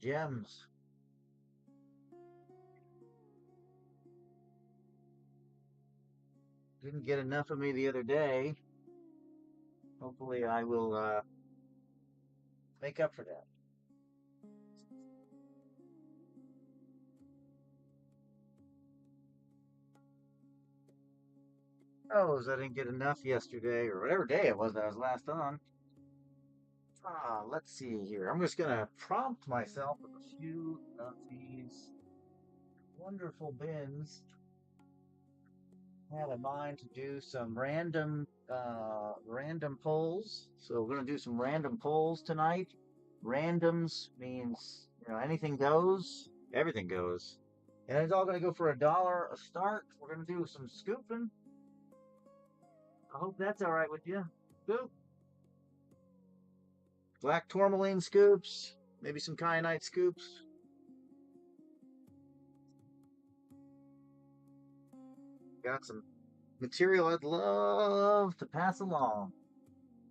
Gems. Didn't get enough of me the other day. Hopefully I will make up for that. Oh, I didn't get enough yesterday or whatever day it was that I was last on. Let's see here. I'm just gonna prompt myself with a few of these wonderful bins. I had in mind to do some random polls. So we're gonna do some random polls tonight. Randoms means anything goes, everything goes, and it's all gonna go for $1 a start. We're gonna do some scooping. I hope that's all right with you. Scoop, black tourmaline scoops, maybe some kyanite scoops. Got some material I'd love to pass along,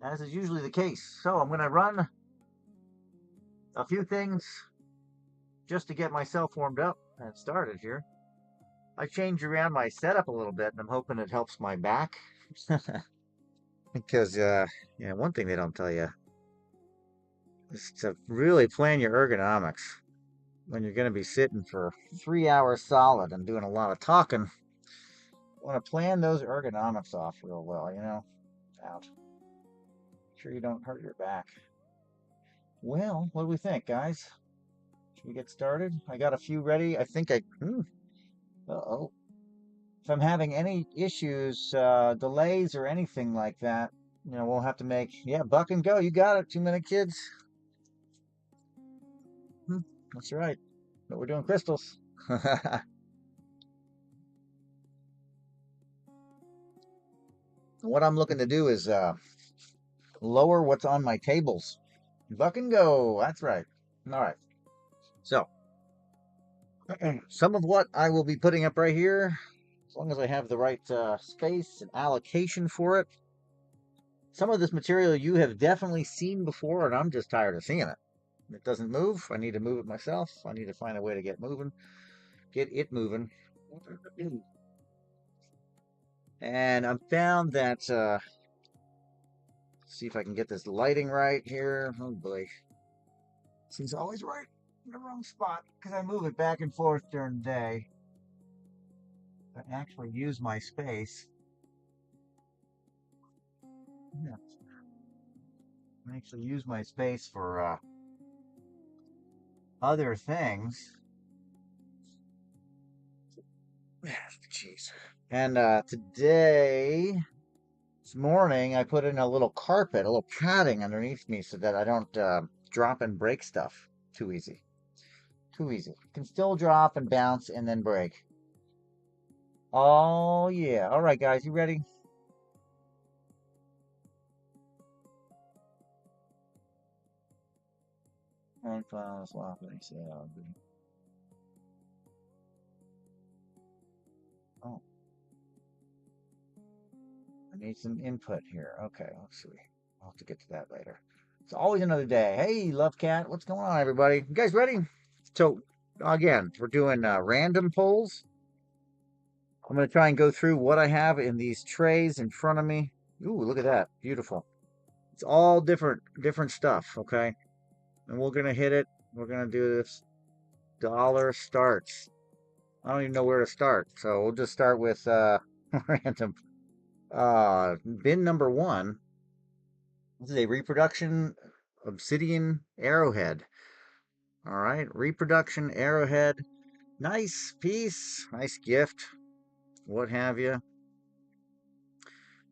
as is usually the case. So I'm gonna run a few things just to get myself warmed up and started here. I changed around my setup a little bit, and I'm hoping it helps my back. Because, yeah, one thing they don't tell you is to really plan your ergonomics when you're going to be sitting for 3 hours solid and doing a lot of talking. Want to plan those ergonomics off real well, out. Sure you don't hurt your back. Well, what do we think, guys? Should we get started? I got a few ready. I think uh-oh. If I'm having any issues, delays or anything like that, we'll have to yeah, buck and go. You got it. 2 minute kids. Hmm, that's right. But we're doing crystals. What I'm looking to do is lower what's on my tables. Buck and go. That's right. All right. So, some of what I will be putting up right here, as long as I have the right space and allocation for it. Some of this material you have definitely seen before, and I'm just tired of seeing it. It doesn't move. I need to move it myself. I need to find a way to get it moving. And I found that, see if I can get this lighting right here. Oh boy. Seems always right in the wrong spot because I move it back and forth during the day. I actually use my space. Yeah. I actually use my space for other things. Jeez. And this morning, I put in a little carpet, a little padding underneath me so that I don't drop and break stuff too easy. Too easy. Can still drop and bounce and then break. Oh, yeah. All right, guys, you ready? And final swap. Oh, I need some input here. Okay, let's see. I'll have to get to that later. It's always another day. Hey, Love Cat, what's going on, everybody? You guys ready? So, again, we're doing random polls. I'm going to try and go through what I have in these trays in front of me. Ooh, look at that. Beautiful. It's all different stuff, okay? And we're going to hit it. We're going to do this dollar starts. I don't even know where to start. So we'll just start with random. Bin number one. This is a reproduction obsidian arrowhead. All right, reproduction arrowhead. Nice piece, nice gift, what have you.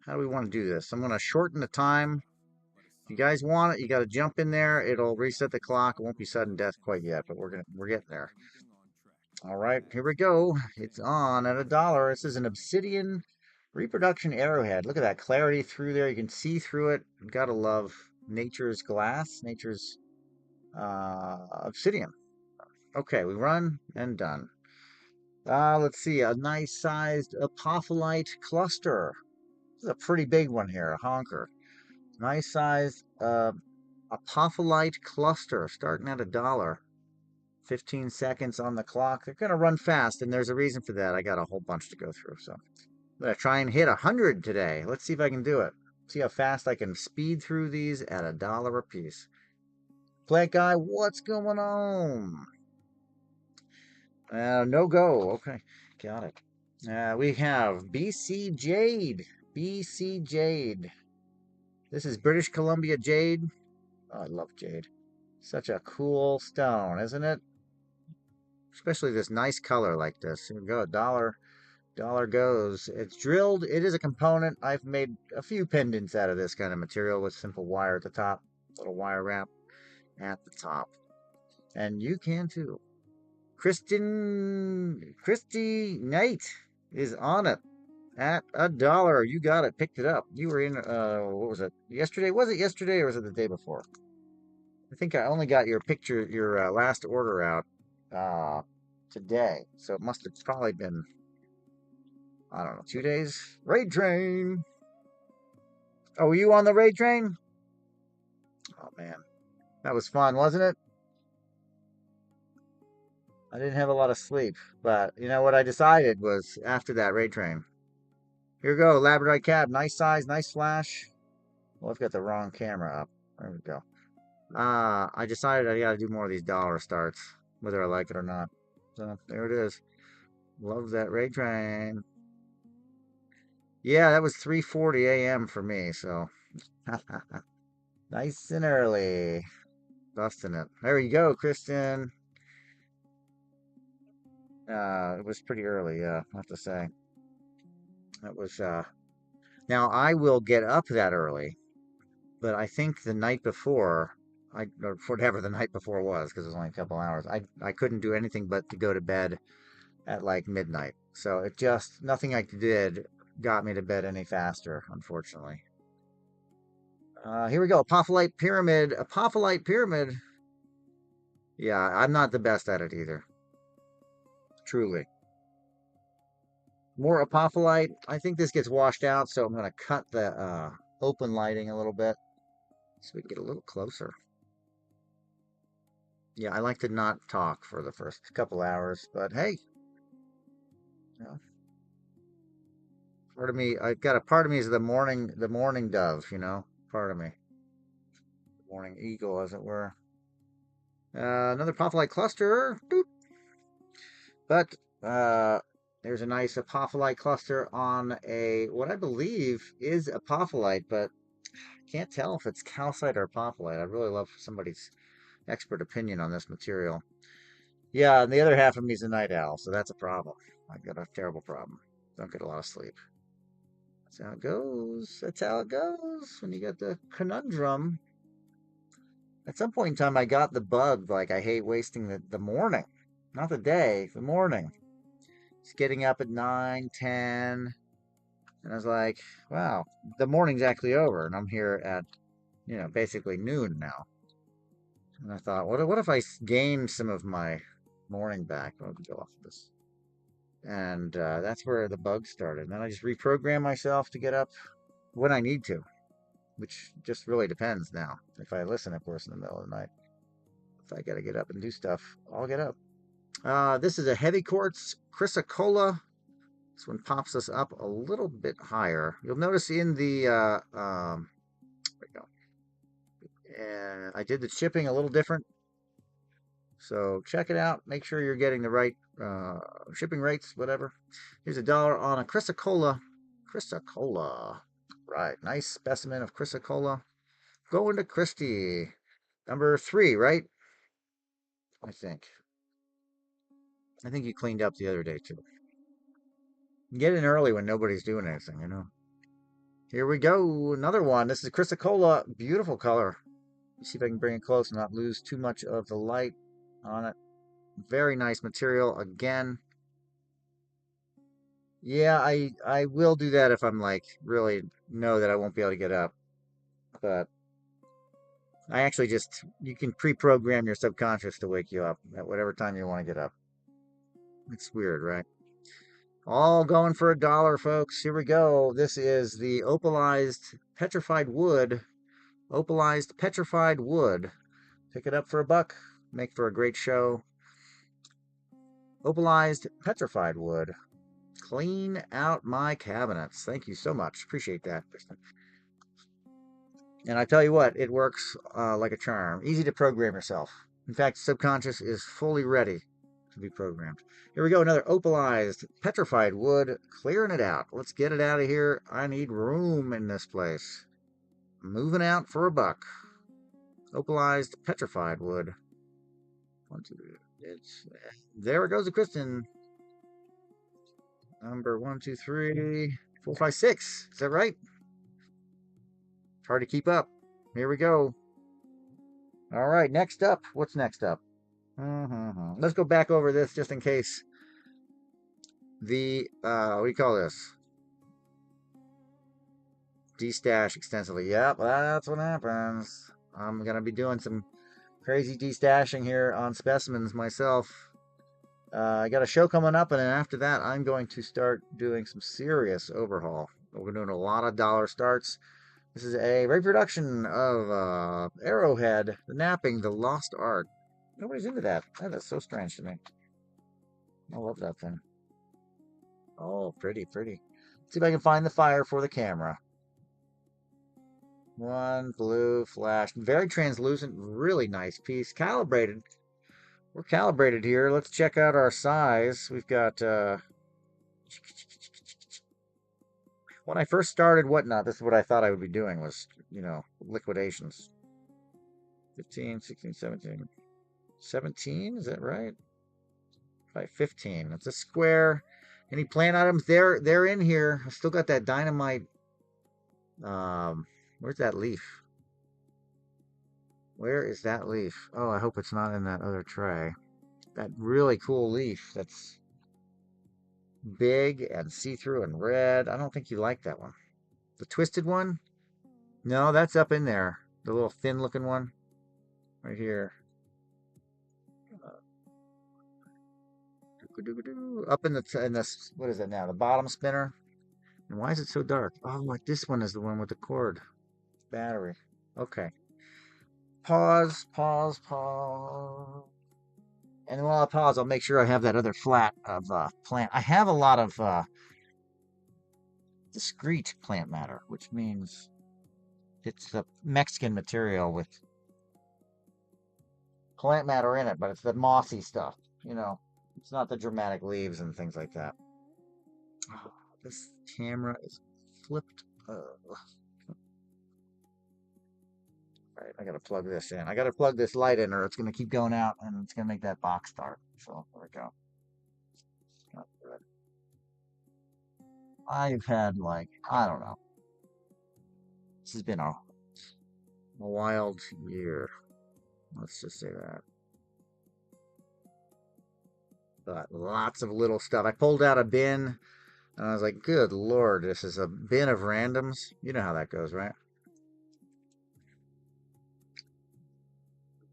How do we want to do this? I'm going to shorten the time. If you guys want it, you got to jump in there. It'll reset the clock. It won't be sudden death quite yet, but we're getting there. All right, here we go. It's on at $1. This is an obsidian reproduction arrowhead. Look at that clarity through there. You can see through it. Gotta love nature's glass, nature's obsidian. Okay, we run and done. Let's see, a nice sized apophyllite cluster. This is a pretty big one here, a honker. Nice sized apophyllite cluster, starting at $1. 15 seconds on the clock. They're going to run fast, and there's a reason for that. I got a whole bunch to go through, so I'm going to try and hit 100 today. Let's see if I can do it. See how fast I can speed through these at $1 a piece. Plant guy, what's going on? No go. Okay, got it. We have BC Jade. BC Jade. This is British Columbia Jade. Oh, I love jade. Such a cool stone, isn't it? Especially this nice color like this. Here we go, dollar goes. It's drilled. It is a component. I've made a few pendants out of this kind of material with simple wire at the top, little wire wrap at the top. And you can too. Christy Knight is on it at $1. You got it, picked it up. You were in, what was it, yesterday? Was it yesterday or was it the day before? I think I only got your picture, your last order out today. So it must have probably been, I don't know, 2 days. Raid train. Oh, were you on the raid train? Oh, man. That was fun, wasn't it? I didn't have a lot of sleep. But you know what I decided was after that raid train. Here we go, Labradorite cab. Nice size, nice flash. Well, I've got the wrong camera up. There we go. I decided I gotta do more of these dollar starts, whether I like it or not. So there it is. Love that raid train. Yeah, that was 3:40 a.m. for me, so nice and early. Busting it. There you go, Kristen. It was pretty early, yeah, I have to say. It was now I will get up that early, but I think the night before, or whatever the night before was, because it was only a couple hours, I couldn't do anything but to go to bed at like midnight. So it just, nothing I did got me to bed any faster, unfortunately. Here we go, Apophyllite Pyramid. Apophyllite Pyramid. Yeah, I'm not the best at it either. Truly. More Apophyllite. I think this gets washed out, so I'm going to cut the open lighting a little bit so we can get a little closer. Yeah, I like to not talk for the first couple hours, but hey, you know, part of me, I've got a part of me is the morning dove, you know, part of me, morning eagle, as it were. Another Apophyllite cluster, boop. But there's a nice Apophyllite cluster on a what I believe is Apophyllite, but I can't tell if it's calcite or Apophyllite. I'd really love somebody's expert opinion on this material. Yeah, and the other half of me is a night owl, so that's a problem. I've got a terrible problem. Don't get a lot of sleep. That's how it goes. That's how it goes when you get the conundrum. At some point in time, I got the bug, like I hate wasting the morning. Not the day, the morning. Just getting up at 9, 10. And I was like, wow, the morning's actually over. And I'm here at, you know, basically noon now. And I thought, what if I gained some of my morning back? Let me go off of this. And that's where the bug started. And then I just reprogram myself to get up when I need to, which just really depends now. If I listen, of course, in the middle of the night. If I got to get up and do stuff, I'll get up. This is a heavy quartz chrysocolla. This one pops us up a little bit higher. You'll notice in the, there we go. I did the shipping a little different. So check it out. Make sure you're getting the right shipping rates, whatever. Here's $1 on a chrysocolla. Chrysocolla. Right. Nice specimen of chrysocolla. Going to Christie. Number 3, right? I think. I think you cleaned up the other day, too. Get in early when nobody's doing anything, you know. Here we go. Another one. This is chrysocolla. Beautiful color. Let's see if I can bring it close and not lose too much of the light on it. Very nice material. Again, yeah, I will do that if I'm like really know that I won't be able to get up. But I actually just, you can pre-program your subconscious to wake you up at whatever time you want to get up. It's weird, right? All going for $1, folks. Here we go. This is the opalized petrified wood. Opalized petrified wood. Pick it up for $1. Make for a great show. opalized petrified wood. Clean out my cabinets. Thank you so much. Appreciate that, Kristen. And I tell you what, it works like a charm. Easy to program yourself. In fact, subconscious is fully ready to be programmed. Here we go, another opalized petrified wood, clearing it out. Let's get it out of here. I need room in this place. Moving out for a buck. Opalized petrified wood. There it goes, the Kristen. Number 1, 2, 3, 4, 5, 6. Is that right? It's hard to keep up. Here we go. All right, next up. What's next up? Let's go back over this just in case. The, what do you call this? Destash extensively. Yep, that's what happens. I'm going to be doing some crazy destashing here on specimens myself. I got a show coming up, and then after that, I'm going to start doing some serious overhaul. We're doing a lot of dollar starts. This is a reproduction of Arrowhead, The Napping, The Lost Art. Nobody's into that. That is so strange to me. I love that thing. Oh, pretty, pretty. Let's see if I can find the fire for the camera. One blue flash. Very translucent, really nice piece. Calibrated. We're calibrated here. Let's check out our size. We've got, when I first started Whatnot, this is what I thought I would be doing was, you know, liquidations. 15, 16, 17. 17, is that right? By 15. It's a square. Any plant items? They're in here. I still got that dynamite. Where's that leaf? Where is that leaf? Oh, I hope it's not in that other tray. That really cool leaf that's big and see-through and red. I don't think you like that one. The twisted one? No, that's up in there. The little thin-looking one. Right here. Up in the, what is it now? The bottom spinner. And why is it so dark? Oh, like this one is the one with the cord. Battery. Okay. Pause, pause, pause. And while I pause, I'll make sure I have that other flat of plant. I have a lot of discrete plant matter, which means it's the Mexican material with plant matter in it, but it's the mossy stuff, you know. It's not the dramatic leaves and things like that. Oh, this camera is flipped. Right, I gotta plug this in. I gotta plug this light in, or it's gonna keep going out, and it's gonna make that box dark. So there we go. Not good. I've had like I don't know. This has been a wild year. Let's just say that. But lots of little stuff. I pulled out a bin, and I was like, "Good Lord, this is a bin of randoms." You know how that goes, right?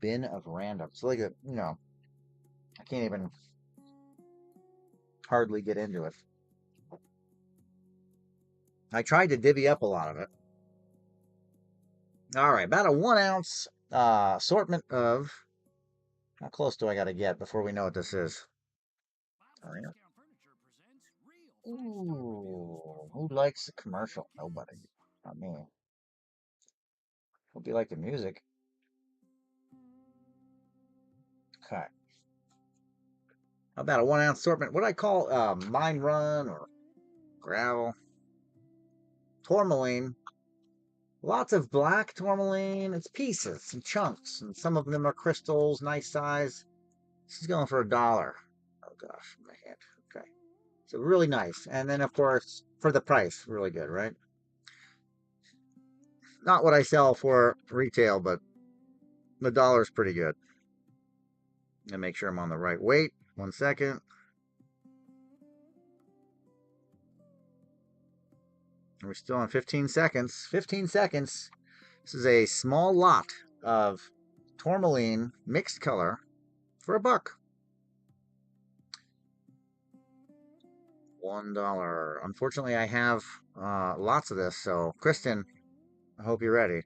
Bin of randoms. Like a, you know, I can't even hardly get into it. I tried to divvy up a lot of it. All right, about a 1 ounce assortment of. How close do I got to get before we know what this is? All right. Ooh, who likes the commercial? Nobody. Not me. Hope you like the music. Okay. How about a 1 ounce assortment? What do I call Mine Run or gravel? Tourmaline. Lots of black tourmaline. It's pieces and chunks, and some of them are crystals, nice size. This is going for $1. Oh gosh, my hand. Okay. So really nice. And then of course, for the price, really good, right? Not what I sell for retail, but the dollar's pretty good. And make sure I'm on the right weight. 1 second. We're still on 15 seconds. 15 seconds. This is a small lot of tourmaline mixed color for $1. $1. Unfortunately, I have lots of this. So, Kristen, I hope you're ready.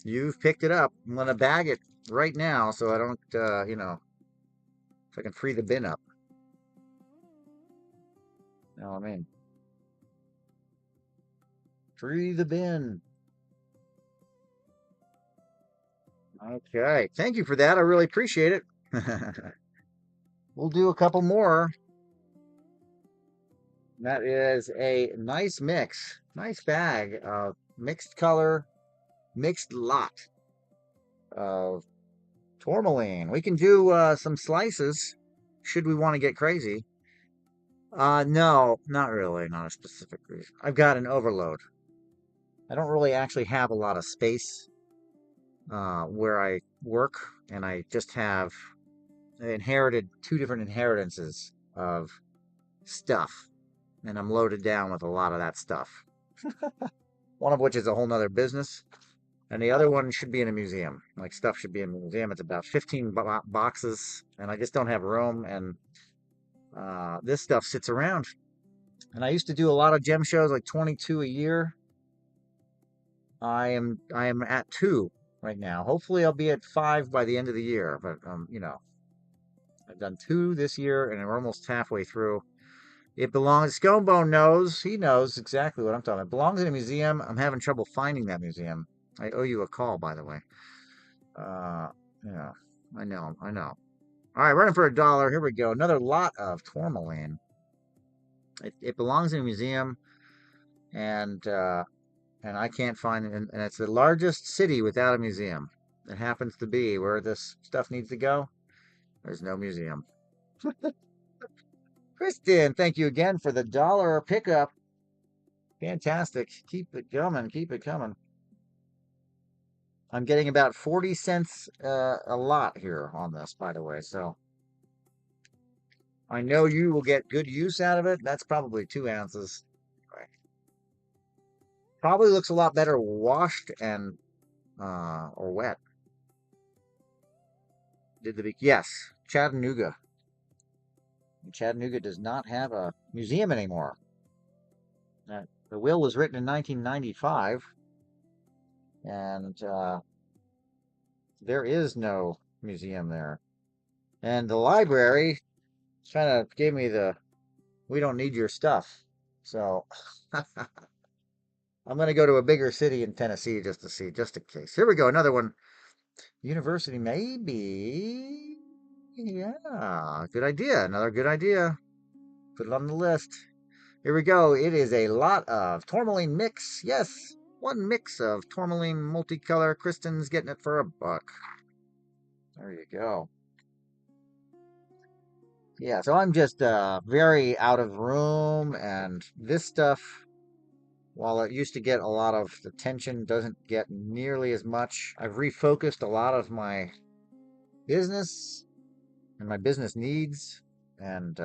You've picked it up. I'm going to bag it right now so I don't, you know, so I can free the bin up. You know what I mean? Free the bin. Okay. Thank you for that. I really appreciate it. We'll do a couple more. That is a nice mix. Nice bag of mixed color, mixed lot of tourmaline. We can do some slices should we want to get crazy. No, not really. Not a specific reason. I've got an overload. I don't really actually have a lot of space where I work, and I just have inherited two different inheritances of stuff, and I'm loaded down with a lot of that stuff. One of which is a whole nother business, and the other one should be in a museum. Like stuff should be in a museum. It's about 15 boxes, and I just don't have room. And this stuff sits around. And I used to do a lot of gem shows, like 22 a year. I am at 2 right now. Hopefully, I'll be at 5 by the end of the year. But you know, I've done 2 this year, and we're almost halfway through. It belongs. Sconebone knows. He knows exactly what I'm talking about. It belongs in a museum. I'm having trouble finding that museum. I owe you a call, by the way. Uh, yeah, I know. I know. All right, running for $1. Here we go. Another lot of tourmaline. It belongs in a museum, and I can't find it. And it's the largest city without a museum. It happens to be where this stuff needs to go. There's no museum. Kristen, thank you again for the $1 pickup. Fantastic. Keep it coming. Keep it coming. I'm getting about 40 cents a lot here on this, by the way. So I know you will get good use out of it. That's probably 2 ounces. Right. Probably looks a lot better washed and or wet. Yes, Chattanooga. Chattanooga does not have a museum anymore. The will was written in 1995, and there is no museum there. And the library kind of gave me the, we don't need your stuff. So I'm going to go to a bigger city in Tennessee just to see, just in case. Here we go, another one. University, maybe. Yeah, good idea. Another good idea. Put it on the list. Here we go. It is a lot of tourmaline mix. Yes, 1 mix of tourmaline multicolor. Kristen's getting it for $1. There you go. Yeah, so I'm just very out of room, and this stuff, while it used to get a lot of attention, doesn't get nearly as much. I've refocused a lot of my business and my business needs, and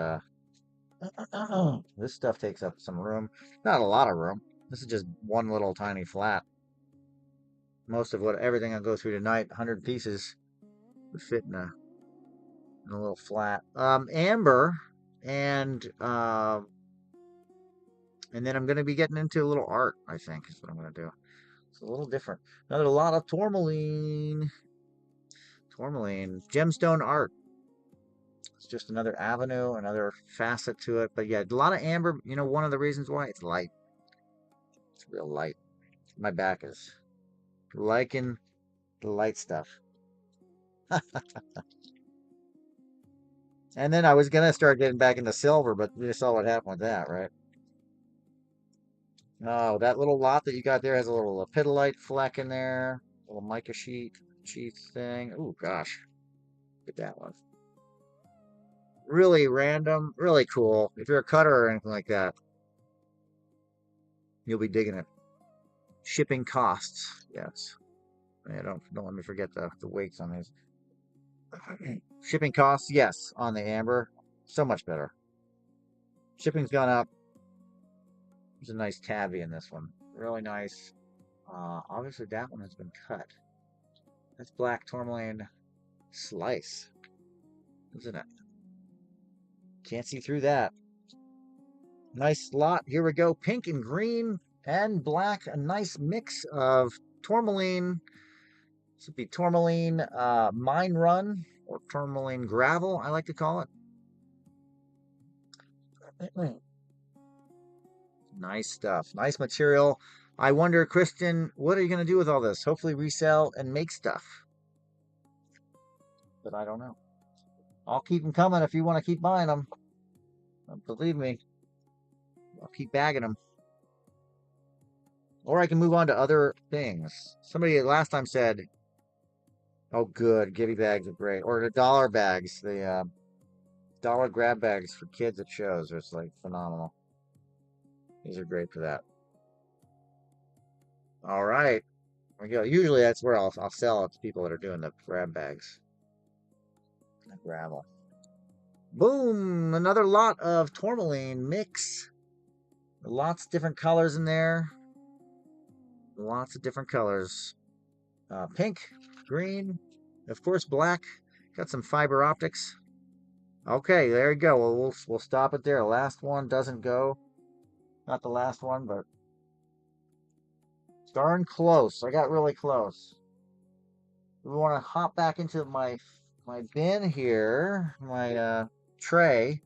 this stuff takes up some room. Not a lot of room. This is just one little tiny flat. Most of everything I go through tonight, 100 pieces, would fit in a little flat. Amber, and then I'm going to be getting into a little art, I think, is what I'm going to do. It's a little different. Another lot of tourmaline. Tourmaline. Gemstone art. It's just another avenue, another facet to it. But yeah, a lot of amber. You know, one of the reasons why? It's light. It's real light. My back is liking the light stuff. And then I was going to start getting back into silver, but you saw what happened with that, right? Oh, that little lot that you got there has a little lepidolite fleck in there. A little mica sheath thing. Oh, gosh. Look at that one. Really random, really cool. If you're a cutter or anything like that, you'll be digging it. Shipping costs, yes. Yeah, don't let me forget the weights on these. Shipping costs, yes, on the amber, so much better. Shipping's gone up. There's a nice tabby in this one, really nice. Obviously that one has been cut. That's black tourmaline slice, isn't it? Can't see through that. Nice lot. Here we go. Pink and green and black. A nice mix of tourmaline. This would be tourmaline mine run, or tourmaline gravel, I like to call it. Nice stuff. Nice material. I wonder, Kristen, what are you going to do with all this? Hopefully resell and make stuff. But I don't know. I'll keep them coming if you want to keep buying them. Believe me, I'll keep bagging them. Or I can move on to other things. Somebody last time said, oh, good, Gibby bags are great. Or the dollar bags, the dollar grab bags for kids at shows. It's like phenomenal. These are great for that. All right. There we go. Usually that's where I'll sell it to people that are doing the grab bags. The gravel. Boom! Another lot of tourmaline mix. Lots of different colors in there. Lots of different colors. Pink, green, of course black. Got some fiber optics. Okay, there you go. Well, we'll stop it there. Last one doesn't go. Not the last one, but darn close. I got really close. We want to hop back into my bin here, my tray.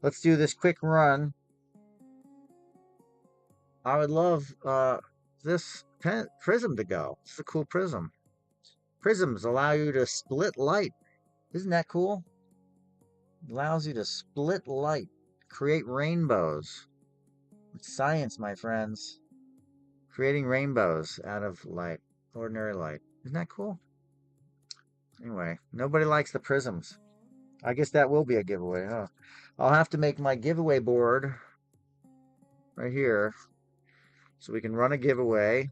Let's do this quick run. I would love this prism to go. It's a cool prism. Prisms allow you to split light. Isn't that cool? Allows you to split light, create rainbows. It's science, my friends. Creating rainbows out of light, ordinary light. Isn't that cool? Anyway, nobody likes the prisms. I guess that will be a giveaway, huh? I'll have to make my giveaway board right here so we can run a giveaway.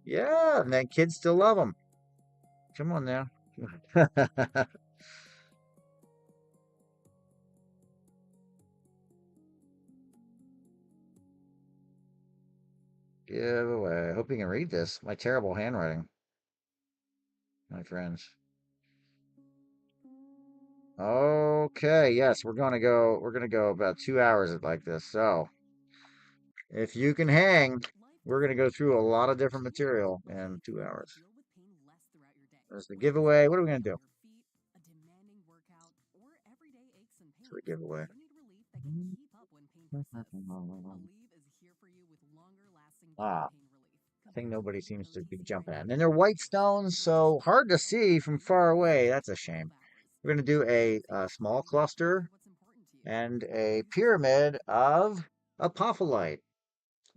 Yeah, and then kids still love them. Come on now. Giveaway. I hope you can read this. My terrible handwriting, my friends. Okay, yes, we're gonna go about 2 hours like this. So if you can hang, we're gonna go through a lot of different material in 2 hours. There's the giveaway. What are we gonna do? For the giveaway. Ah, I think nobody seems to be jumping at. And they're white stones, so hard to see from far away. That's a shame. We're going to do a small cluster and a pyramid of apophyllite.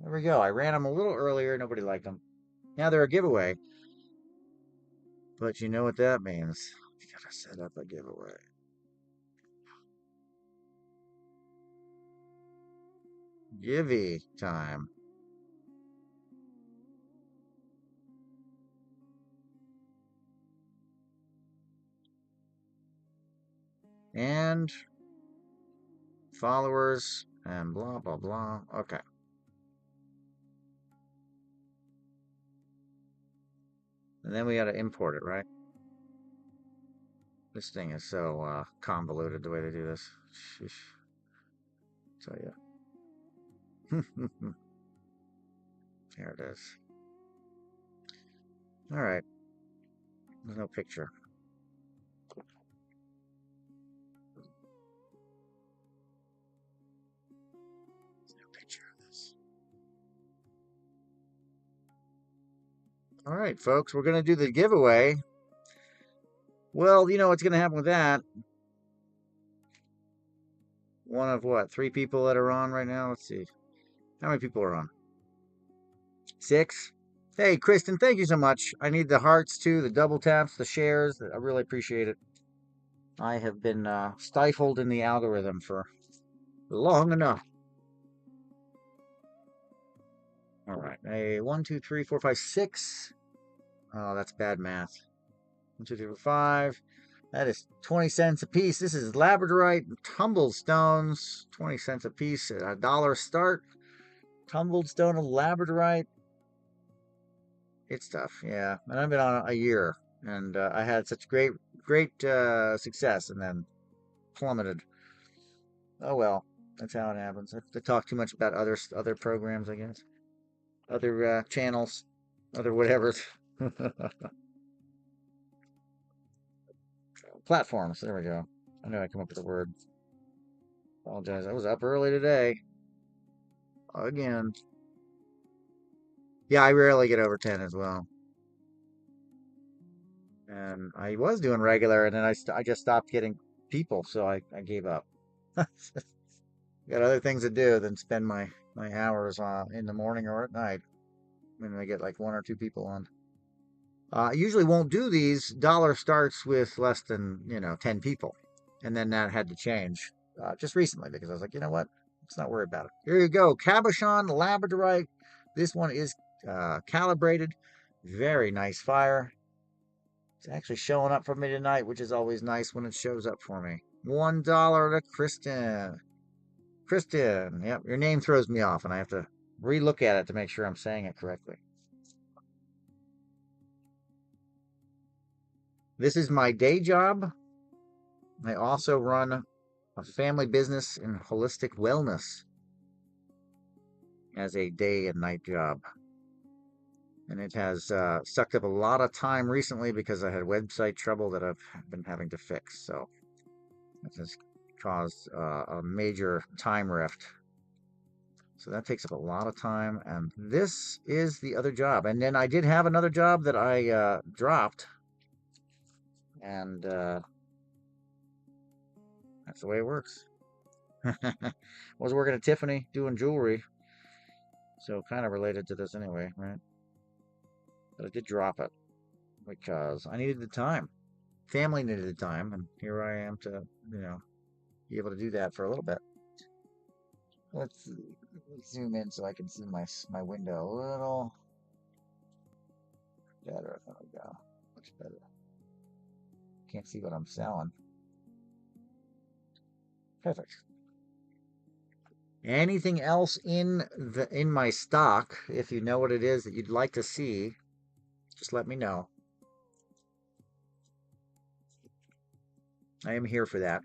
There we go. I ran them a little earlier. Nobody liked them. Now they're a giveaway. But you know what that means. You got to set up a giveaway. Givey time. And followers and blah, blah, blah. Okay. And then we got to import it, right? This thing is so convoluted the way they do this. Sheesh. Tell you. There it is. All right. There's no picture. There's no picture of this. All right, folks, we're going to do the giveaway. Well, you know what's going to happen with that. One of what? 3 people that are on right now? Let's see. How many people are on? 6? Hey, Kristen, thank you so much. I need the hearts too, the double taps, the shares. I really appreciate it. I have been stifled in the algorithm for long enough. All right. A 1, 2, 3, 4, 5, 6. Oh, that's bad math. 1, 2, 3, 4, 5. That is 20 cents a piece. This is labradorite tumbled stones. 20 cents a piece at $1 start. Tumbled stone of labradorite. It's tough, yeah. And I've been on a year, and I had such great success, and then plummeted. Oh well, that's how it happens. I have to talk too much about other programs, I guess, other channels, other whatever platforms. There we go. I know I come up with a word. Apologize. I was up early today. again. Yeah, I rarely get over 10 as well. And I was doing regular, and then I just stopped getting people, so I gave up. Got other things to do than spend my hours in the morning or at night when I get like one or two people on. I usually won't do these. Dollar starts with less than 10 people, and then that had to change just recently because I was like, you know what? Let's not worry about it. Here you go, Cabochon Labradorite. This one is calibrated. Very nice fire. It's actually showing up for me tonight, which is always nice when it shows up for me. $1 to Kristen. Kristen, yep, your name throws me off, and I have to relook at it to make sure I'm saying it correctly. This is my day job. I also run a family business in holistic wellness as a day and night job. And it has sucked up a lot of time recently because I had website trouble that I've been having to fix. So it has caused a major time rift. So that takes up a lot of time. And this is the other job. And then I did have another job that I dropped. And that's the way it works. Was working at Tiffany doing jewelry. So kind of related to this anyway, right? But I did drop it because I needed the time. Family needed the time, and here I am to, be able to do that for a little bit. Let's zoom in so I can see my window a little better. There we go. Much better. Can't see what I'm selling. Perfect. Anything else in my stock, if you know what it is that you'd like to see, just let me know. I am here for that.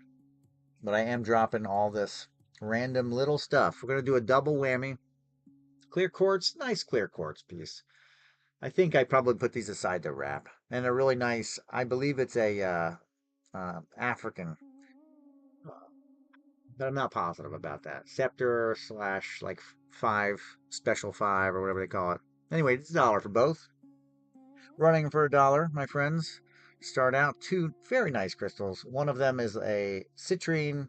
But I am dropping all this random little stuff. We're going to do a double whammy. Clear quartz, nice clear quartz piece. I think I probably put these aside to wrap. And they're really nice. I believe it's a African, but I'm not positive about that. Scepter slash like 5, special 5 or whatever they call it. Anyway, it's $1 for both. Running for $1, my friends. Start out 2 very nice crystals. One of them is a citrine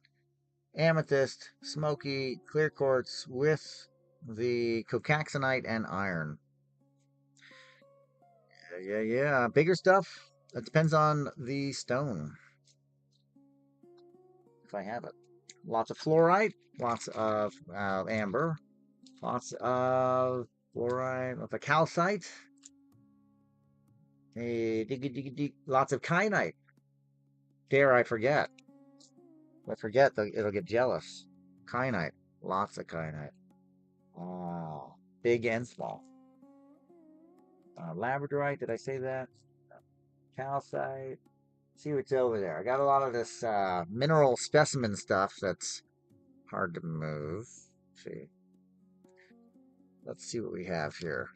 amethyst, smoky, clear quartz with the cocaxonite and iron. Yeah. Bigger stuff. It depends on the stone. If I have it. Lots of fluorite, lots of amber, lots of fluorite, lots of calcite, lots of kyanite. Dare I forget? If I forget, it'll get jealous. Kyanite, lots of kyanite. Oh, big and small. Labradorite, did I say that? Calcite. See what's over there. I got a lot of this mineral specimen stuff that's hard to move. See. Let's see what we have here.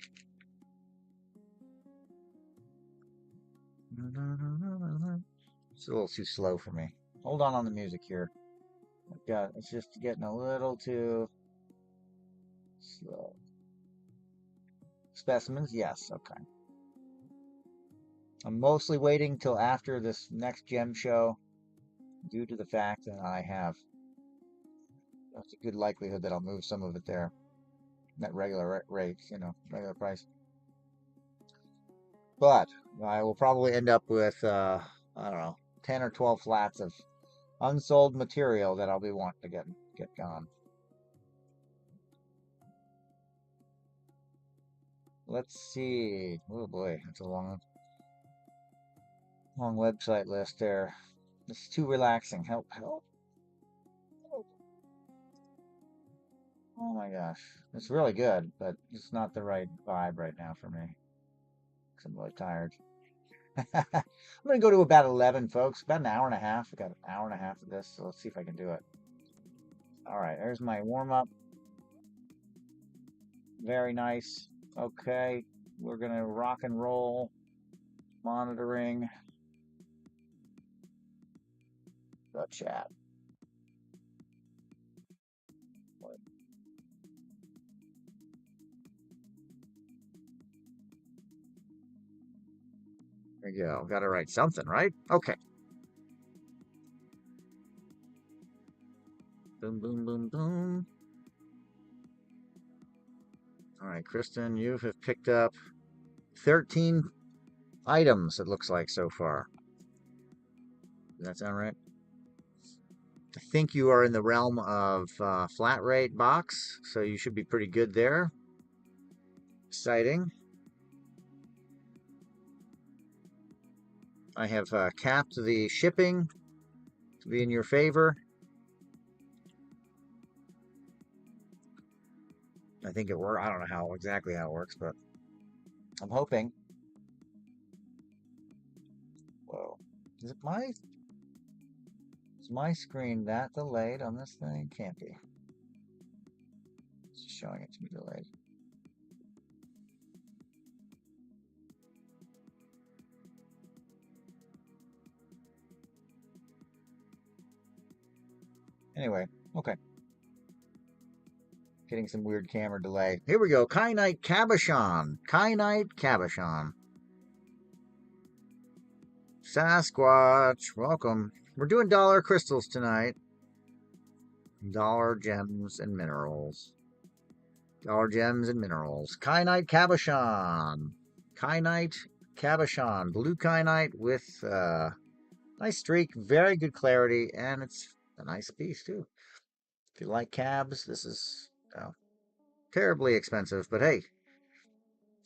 It's a little too slow for me. Hold on the music here. It's just getting a little too slow. Specimens, yes, okay. I'm mostly waiting till after this next gem show due to the fact that that's a good likelihood that I'll move some of it there. At regular rates, regular price. But I will probably end up with, I don't know, 10 or 12 flats of unsold material that I'll be wanting to get gone. Let's see. Oh boy, that's a long website list there. It's too relaxing. Help. Oh my gosh. It's really good, but it's not the right vibe right now for me. 'Cause I'm really tired. I'm going to go to about 11, folks. About an hour and a half. I got an hour and a half of this, so let's see if I can do it. All right, there's my warm-up. Very nice. Okay, we're going to rock and roll. Monitoring the chat. we go. Got to write something, right? Okay. Boom, boom, boom, boom. All right, Kristen, you have picked up 13 items, it looks like, so far. Does that sound right? I think you are in the realm of flat rate box, so you should be pretty good there. Exciting. I have capped the shipping to be in your favor. I think it works. I don't know exactly how it works, but I'm hoping. Whoa. Is my screen that delayed on this thing? Can't be. It's just showing it to me delayed. Anyway, okay. Getting some weird camera delay. Here we go. Kyanite Cabochon. Kyanite Cabochon. Sasquatch, welcome. We're doing dollar crystals tonight. Dollar gems and minerals. Dollar gems and minerals. Kyanite Cabochon. Kyanite Cabochon. Blue kyanite with nice streak, very good clarity, and it's a nice piece too. If you like cabs, this is terribly expensive, but hey,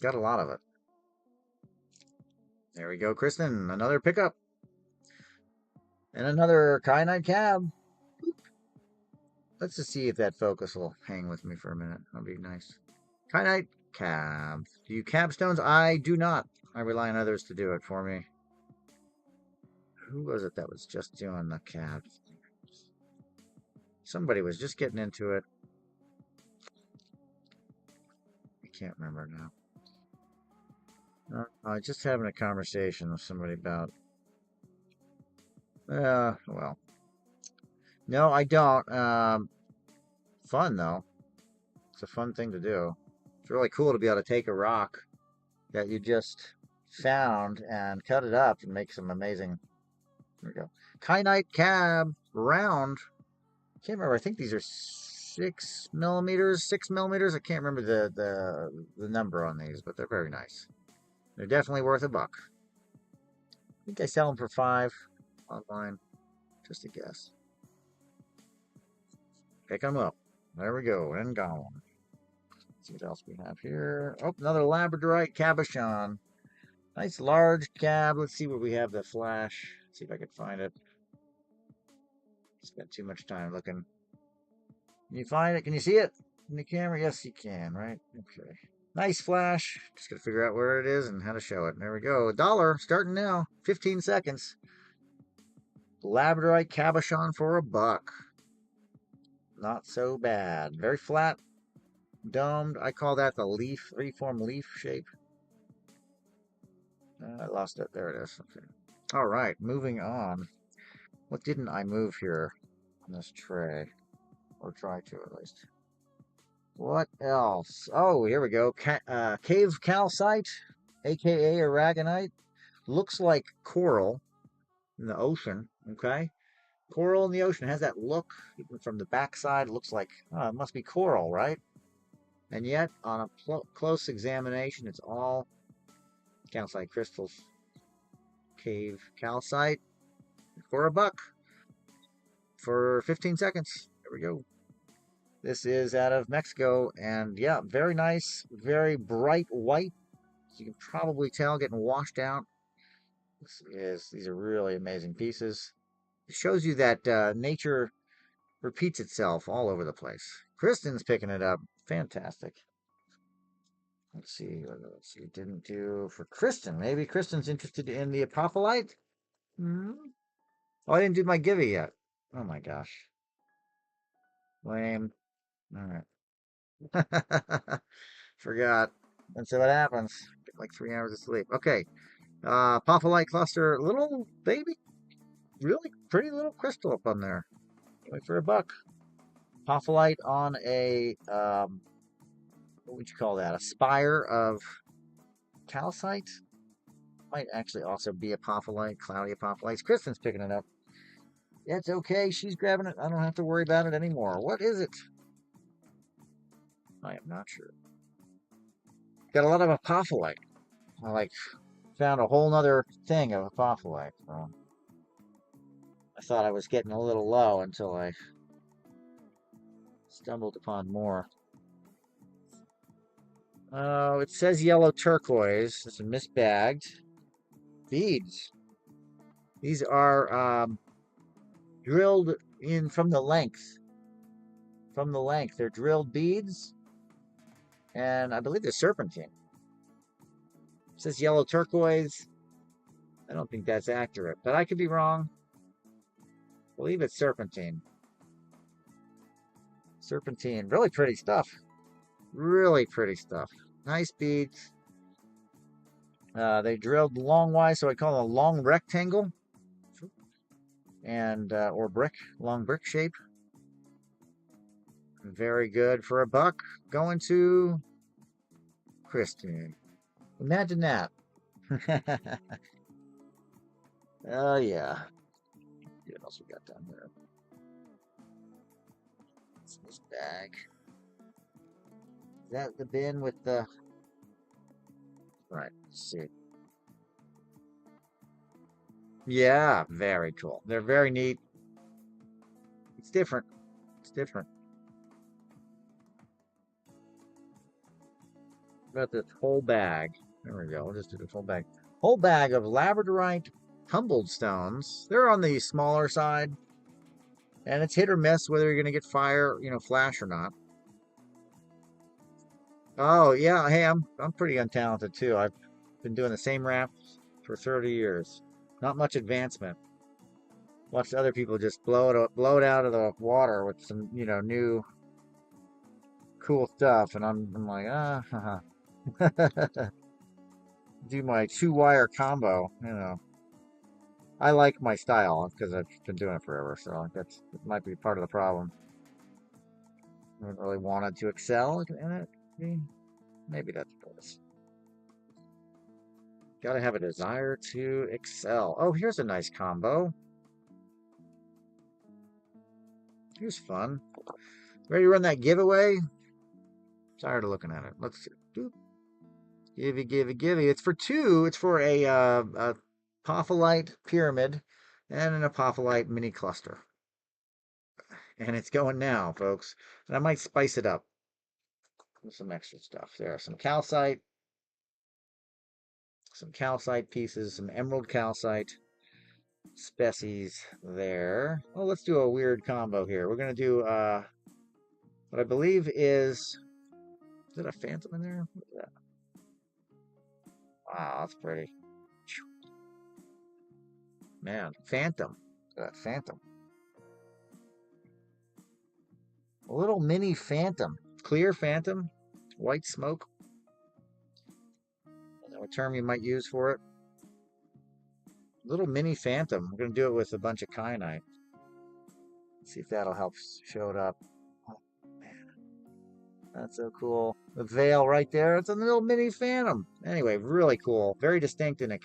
got a lot of it. There we go, Kristen. Another pickup. And another kyanite cab. Let's just see if that focus will hang with me for a minute. That'll be nice. Kyanite cab. Do you cab stones? I do not. I rely on others to do it for me. Who was it that was just doing the cab? Somebody was just getting into it. I can't remember now. Just having a conversation with somebody about. Well. No, I don't. Fun though. It's a fun thing to do. It's really cool to be able to take a rock that you just found and cut it up and make some amazing. There we go. Kyanite cab round. Can't remember. I think these are 6 millimeters. 6 millimeters. I can't remember the number on these, but they're very nice. They're definitely worth $1. I think I sell them for 5 online. Just a guess. Pick them up. There we go. And gone. Let's see what else we have here. Oh, another labradorite cabochon. Nice large cab. Let's see what we have. The flash. Let's see if I can find it. Spent too much time looking. Can you find it? Can you see it in the camera? Yes, you can, right? Okay. Nice flash. Just gotta figure out where it is and how to show it. There we go. $1 starting now. 15 seconds. Labradorite cabochon for $1. Not so bad. Very flat, domed. I call that the leaf, freeform leaf shape. I lost it. There it is. Okay. All right, moving on. What didn't I move here on this tray? Or try to, at least. What else? Oh, here we go. Cave calcite, aka aragonite. Looks like coral in the ocean. Okay. Coral in the ocean has that look. Even from the backside, it looks like, it must be coral, right? And yet, on a close examination, it's all calcite crystals. Cave calcite for $1 for 15 seconds. There we go. This is out of Mexico, and yeah, very nice, very bright white. As you can probably tell, getting washed out. These are really amazing pieces. It shows you that nature repeats itself all over the place. Kristen's picking it up. Fantastic. Let's see what else you didn't do for Kristen. Maybe Kristen's interested in the apophyllite? Hmm? Oh, I didn't do my givey yet. Oh my gosh. Lame. All right. Forgot. Let's see what happens. Get like 3 hours of sleep. Okay. Apophyllite cluster. Little baby. Really pretty little crystal up on there. Wait for $1. Apophyllite on a, what would you call that? A spire of calcite? Might actually also be apophyllite, cloudy apophyllite. Kristen's picking it up. It's okay. She's grabbing it. I don't have to worry about it anymore. What is it? I am not sure. Got a lot of apophyllite. I like found a whole nother thing of apophyllite. So I thought I was getting a little low until I stumbled upon more. Oh, it says yellow turquoise. It's a misbagged. Beads. These are drilled in from the length. From the length. They're drilled beads. And I believe they're serpentine. It says yellow turquoise. I don't think that's accurate, but I could be wrong. I believe it's serpentine. Serpentine. Really pretty stuff. Really pretty stuff. Nice beads. They drilled long wise, so I call it a long rectangle. And, or brick. Long brick shape. Very good for $1. Going to Kristen. Imagine that. Oh, yeah. What else we got down there? What's this bag? Is that the bin with the... Right, let's see. Yeah, very cool. They're very neat. It's different. It's different. About this whole bag. There we go. We'll just do this whole bag. Whole bag of labradorite tumbled stones. They're on the smaller side. And it's hit or miss whether you're going to get fire, flash or not. Oh, yeah. Hey, I'm pretty untalented too. I've been doing the same wraps for 30 years. Not much advancement. Watch other people just blow it out of the water with some, new cool stuff. And I'm like, do my 2-wire combo, I like my style because I've been doing it forever, so that might be part of the problem. I haven't really wanted to excel in it. Maybe that's this. Gotta have a desire to excel. Oh, here's a nice combo. Here's fun. Ready to run that giveaway? Tired of looking at it. Let's do. Givey. It's for 2. It's for a apophyllite pyramid and an apophyllite mini cluster. And it's going now, folks. And I might spice it up with some extra stuff. There are some calcite pieces, some emerald calcite species there. Oh, let's do a weird combo here. We're going to do what I believe is it a phantom in there? What is that? Wow, that's pretty. Man, phantom. That phantom. A little mini phantom. Clear phantom. White smoke. I know a term you might use for it. Little mini phantom. We're going to do it with a bunch of kyanite. See if that'll help show it up. Oh, man. That's so cool. The veil right there. It's a little mini phantom. Anyway, really cool. Very distinct in a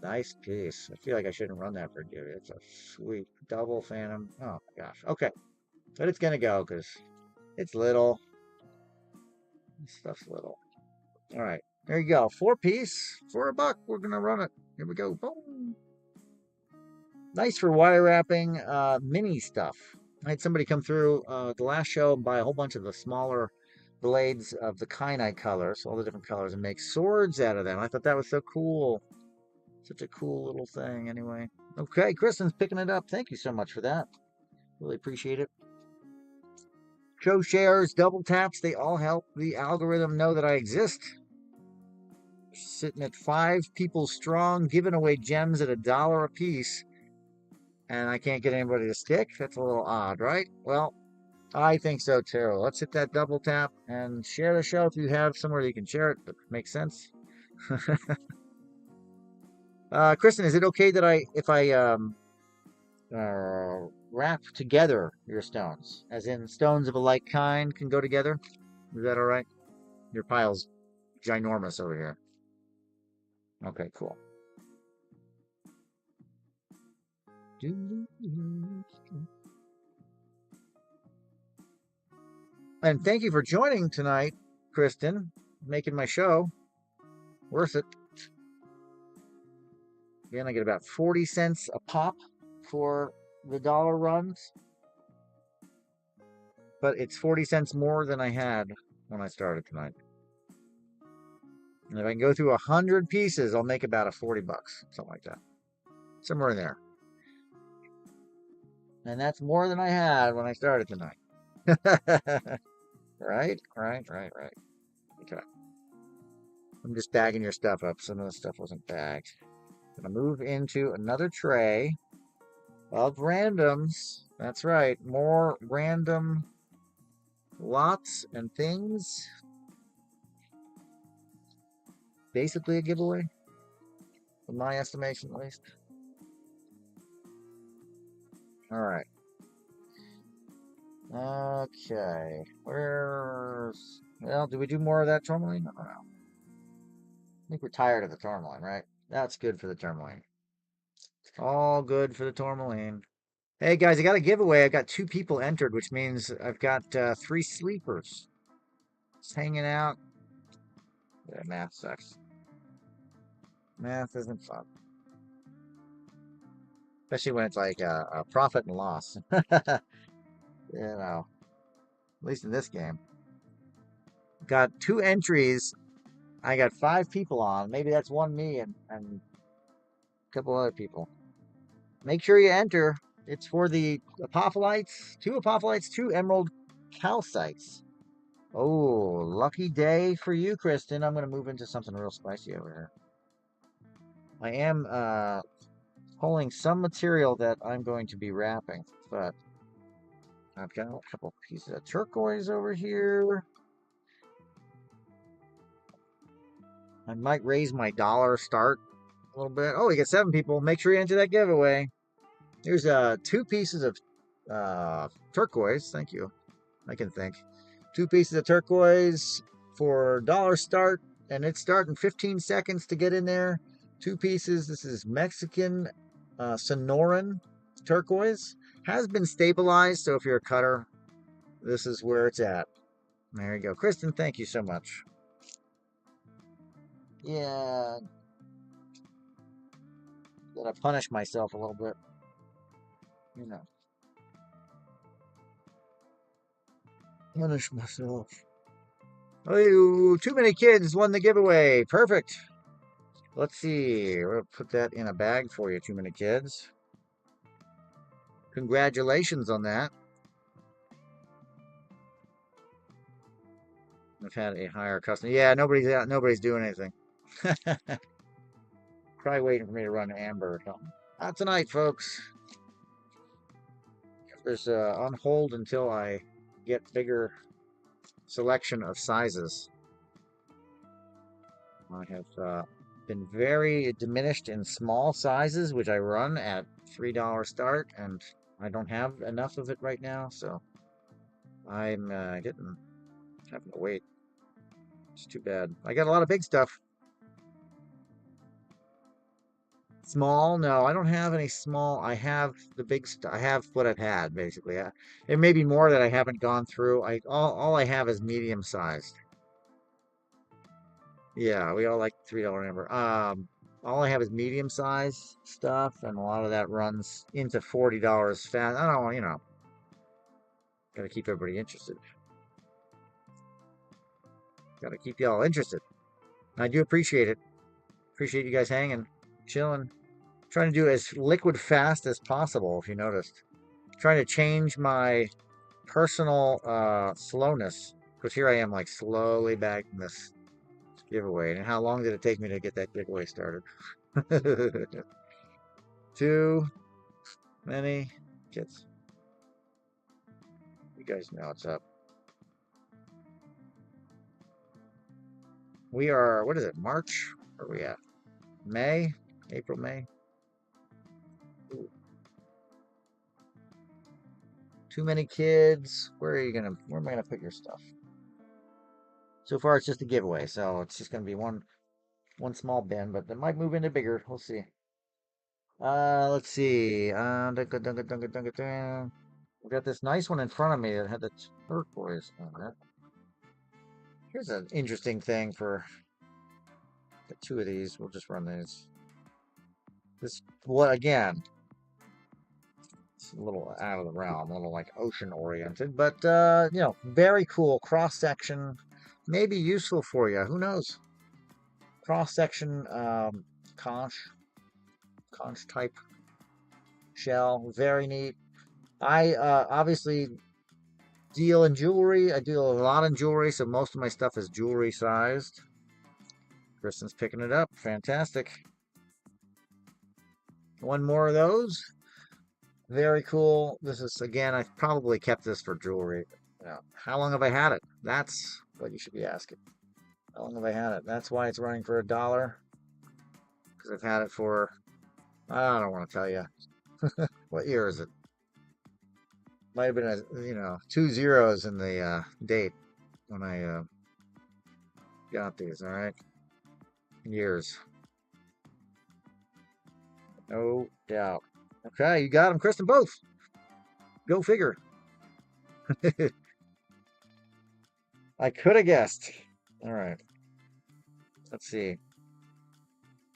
nice piece. I feel like I shouldn't run that for you. It's a sweet double phantom. Oh my gosh. Okay. But it's going to go because it's little. This stuff's little. All right. There you go. 4-piece for $1. We're going to run it. Here we go. Boom. Nice for wire wrapping mini stuff. I had somebody come through the last show and buy a whole bunch of the smaller blades of the kyanite colors, all the different colors, and make swords out of them. I thought that was so cool. Such a cool little thing, anyway. Okay, Kristen's picking it up. Thank you so much for that. Really appreciate it. Show shares, double taps, they all help the algorithm know that I exist. Sitting at 5 people strong, giving away gems at $1 a piece. And I can't get anybody to stick? That's a little odd, right? Well, I think so too. Let's hit that double tap and share the show if you have somewhere you can share it that makes sense. Kristen, is it okay that if I wrap together your stones, as in stones of a like kind can go together? Is that all right? Your pile's ginormous over here. Okay, cool. And thank you for joining tonight, Kristen, making my show worth it. Again, I get about 40 cents a pop for the dollar runs, but it's 40 cents more than I had when I started tonight. And if I can go through 100 pieces, I'll make about a 40 bucks, something like that. Somewhere in there. And that's more than I had when I started tonight. Right? Okay. I'm just bagging your stuff up. Some of the stuff wasn't bagged. I'm gonna move into another tray of randoms. That's right. More random lots and things. Basically a giveaway, in my estimation at least. All right. Okay. Well, do we do more of that tourmaline? I don't know. I think we're tired of the tourmaline, right? That's good for the tourmaline. All good for the tourmaline. Hey guys, I got a giveaway. I got 2 people entered, which means I've got 3 sleepers. Just hanging out. Yeah, math sucks. Math isn't fun. Especially when it's like a profit and loss. You know, at least in this game. Got 2 entries. I got 5 people on. Maybe that's one me and a couple other people. Make sure you enter. It's for the Apopholites, 2 Apopholites, 2 Emerald Calcites. Oh, lucky day for you, Kristen. I'm going to move into something real spicy over here. I am pulling some material that I'm going to be wrapping, but I've got a couple pieces of turquoise over here. I might raise my dollar start a little bit. Oh, we got 7 people. Make sure you enter that giveaway. Here's 2 pieces of turquoise. Thank you. I can think. 2 pieces of turquoise for dollar start, and it's starting 15 seconds to get in there. 2 pieces. This is Mexican Sonoran turquoise. Has been stabilized, so if you're a cutter, this is where it's at. There you go. Kristen, thank you so much. Yeah. Gotta punish myself a little bit. You know. Punish myself. Oh, too many kids won the giveaway. Perfect. Let's see. We'll put that in a bag for you, too many kids. Congratulations on that. I've had a higher customer. Yeah, nobody's doing anything. Probably waiting for me to run Amber or something. Not tonight, folks. There's on hold until I get bigger selection of sizes. I have been very diminished in small sizes, which I run at $3 start, and I don't have enough of it right now, so I'm having to wait. It's too bad. I got a lot of big stuff. Small? No, I don't have any small. I have the big stuff. I have what I've had basically. It may be more that I haven't gone through. All I have is medium sized. Yeah, we all like $3 number. All I have is medium size stuff, and a lot of that runs into $40 fast. I don't, got to keep everybody interested. Got to keep y'all interested. I do appreciate it. Appreciate you guys hanging, chilling, trying to do as liquid fast as possible. If you noticed, trying to change my personal slowness, because here I am, like slowly bagging this giveaway. And how long did it take me to get that giveaway started? Too many kids. You guys know what's up. We are, what is it, March? Where are we at? May? April, May? Ooh. Too many kids. Where am I gonna put your stuff? So far, it's just a giveaway, so it's just going to be one small bin, but it might move into bigger. We'll see. Let's see. We got this nice one in front of me that had the turquoise on it. Here's an interesting thing for the two of these. We'll just run these. This, what again? It's a little out of the realm, a little like ocean oriented, but you know, very cool cross section. Maybe useful for you. Who knows? Cross section conch type shell. Very neat. I obviously deal in jewelry. I deal a lot in jewelry, so most of my stuff is jewelry sized. Kristen's picking it up. Fantastic. One more of those. Very cool. This is, again, I probably kept this for jewelry. How long have I had it? That's what you should be asking. How long have I had it? That's why it's running for $1. Because I've had it for, I don't want to tell you. What year is it? Might have been, you know, 2 zeros in the date when I got these, all right? Years. No doubt. Okay, you got them, Kristen, both. Go figure. I could have guessed. All right. Let's see.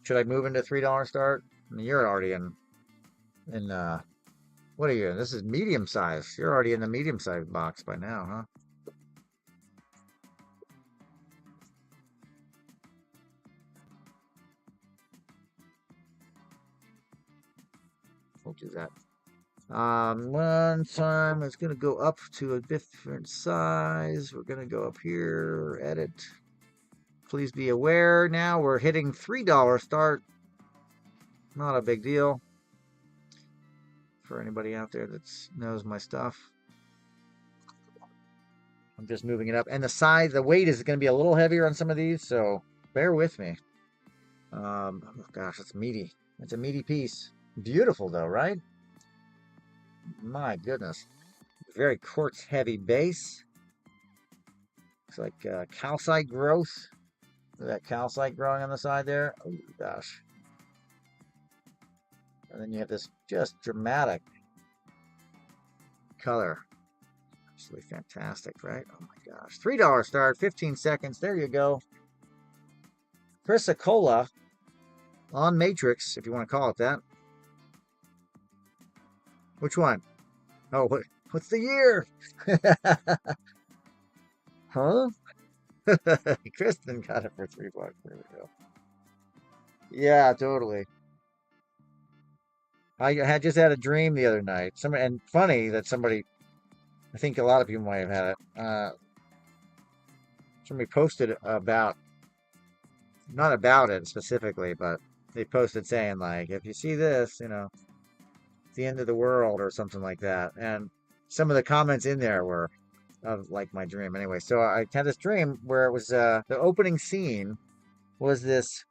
Should I move into $3 start? I mean, you're already in what are you in? This is medium size. You're already in the medium size box by now, huh? We'll do that. One time it's gonna go up to a different size. We're gonna go up here, edit. Please be aware now we're hitting $3 start. Not a big deal for anybody out there that knows my stuff. I'm just moving it up, and the size, the weight is going to be a little heavier on some of these, so bear with me. Oh gosh, it's meaty. It's a meaty piece. Beautiful though, right? My goodness. Very quartz heavy base. Looks like calcite growth. That calcite growing on the side there. Oh gosh. And then you have this just dramatic color. Absolutely fantastic, right? Oh my gosh. $3 start, 15 seconds. There you go. Chrysocolla on Matrix, if you want to call it that. Which one? Oh, what's the year? Huh? Kristen got it for $3. There we go. Yeah, totally. I had just had a dream the other night. And funny that somebody, I think a lot of people might have had it. Somebody posted about, not about it specifically, but they posted saying like, if you see this, you know, it's the end of the world or something like that. And some of the comments in there were of like my dream. Anyway, so I had this dream where it was the opening scene was this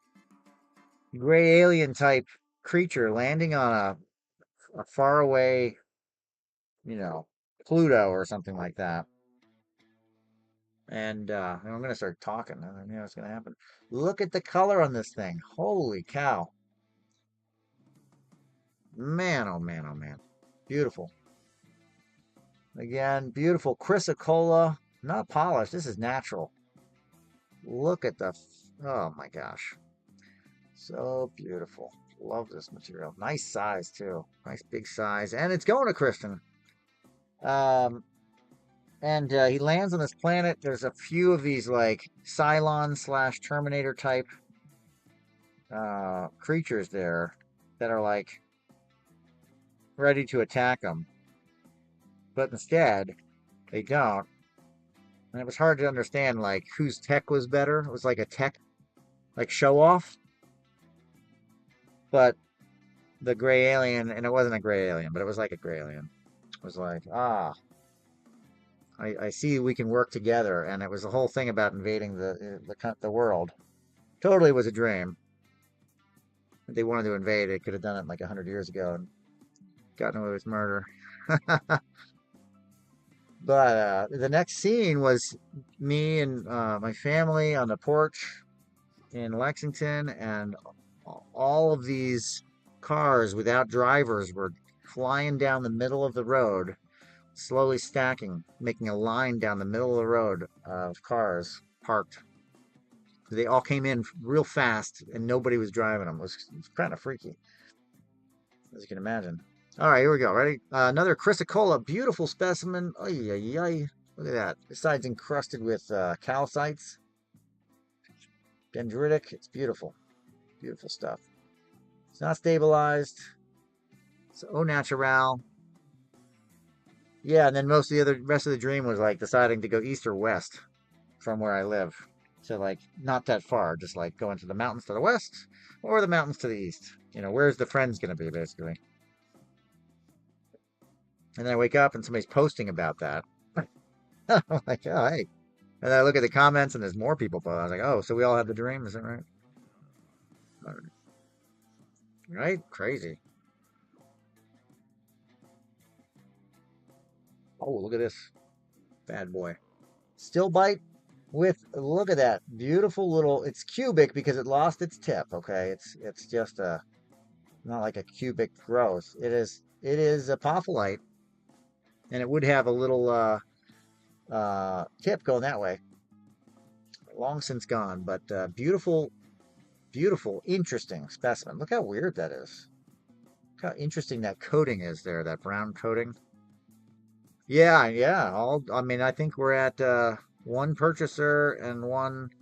gray alien type creature landing on a faraway, you know, Pluto or something like that. And I'm going to start talking. I know what's going to happen. Look at the color on this thing. Holy cow. Man, oh man, oh man. Beautiful. Again, beautiful chrysocolla. Not polished. This is natural. Look at the... Oh my gosh. So beautiful. Love this material. Nice size, too. Nice big size. And it's going to Kristen. And he lands on this planet. There's a few of these like Cylon / Terminator type creatures there that are like ready to attack him. But instead, they don't. And it was hard to understand like whose tech was better. It was like a tech like show off. But the gray alien, and it wasn't a gray alien, but it was like a gray alien. It was like, I see we can work together, and it was the whole thing about invading the world. Totally was a dream. If they wanted to invade, they could have done it like 100 years ago and gotten away with murder. But the next scene was me and my family on the porch in Lexington, and all of these cars without drivers were flying down the middle of the road, slowly stacking, making a line down the middle of the road of cars parked. They all came in real fast, and nobody was driving them. It was kind of freaky, as you can imagine. All right, here we go. Ready? Another chrysocolla, beautiful specimen. Ay, ay, ay. Look at that. This side's encrusted with calcites, dendritic. It's beautiful. Beautiful stuff. It's not stabilized. It's au natural. Yeah, and then most of the rest of the dream was like deciding to go east or west from where I live. So like not that far, just like going to the mountains to the west or the mountains to the east. You know, where's the friends gonna be basically? And then I wake up and somebody's posting about that. I'm like, oh hey. And then I look at the comments and there's more people. I was like, oh, so we all have the dream, is that right? Right? Crazy. Oh, look at this bad boy. Still bite with, look at that beautiful little, it's cubic because it lost its tip. Okay. It's just a, not like a cubic growth. It is apophyllite, and it would have a little tip going that way. Long since gone, but beautiful, beautiful, interesting specimen. Look how weird that is. Look how interesting that coating is there, that brown coating. Yeah, yeah. I mean, I think we're at one purchaser and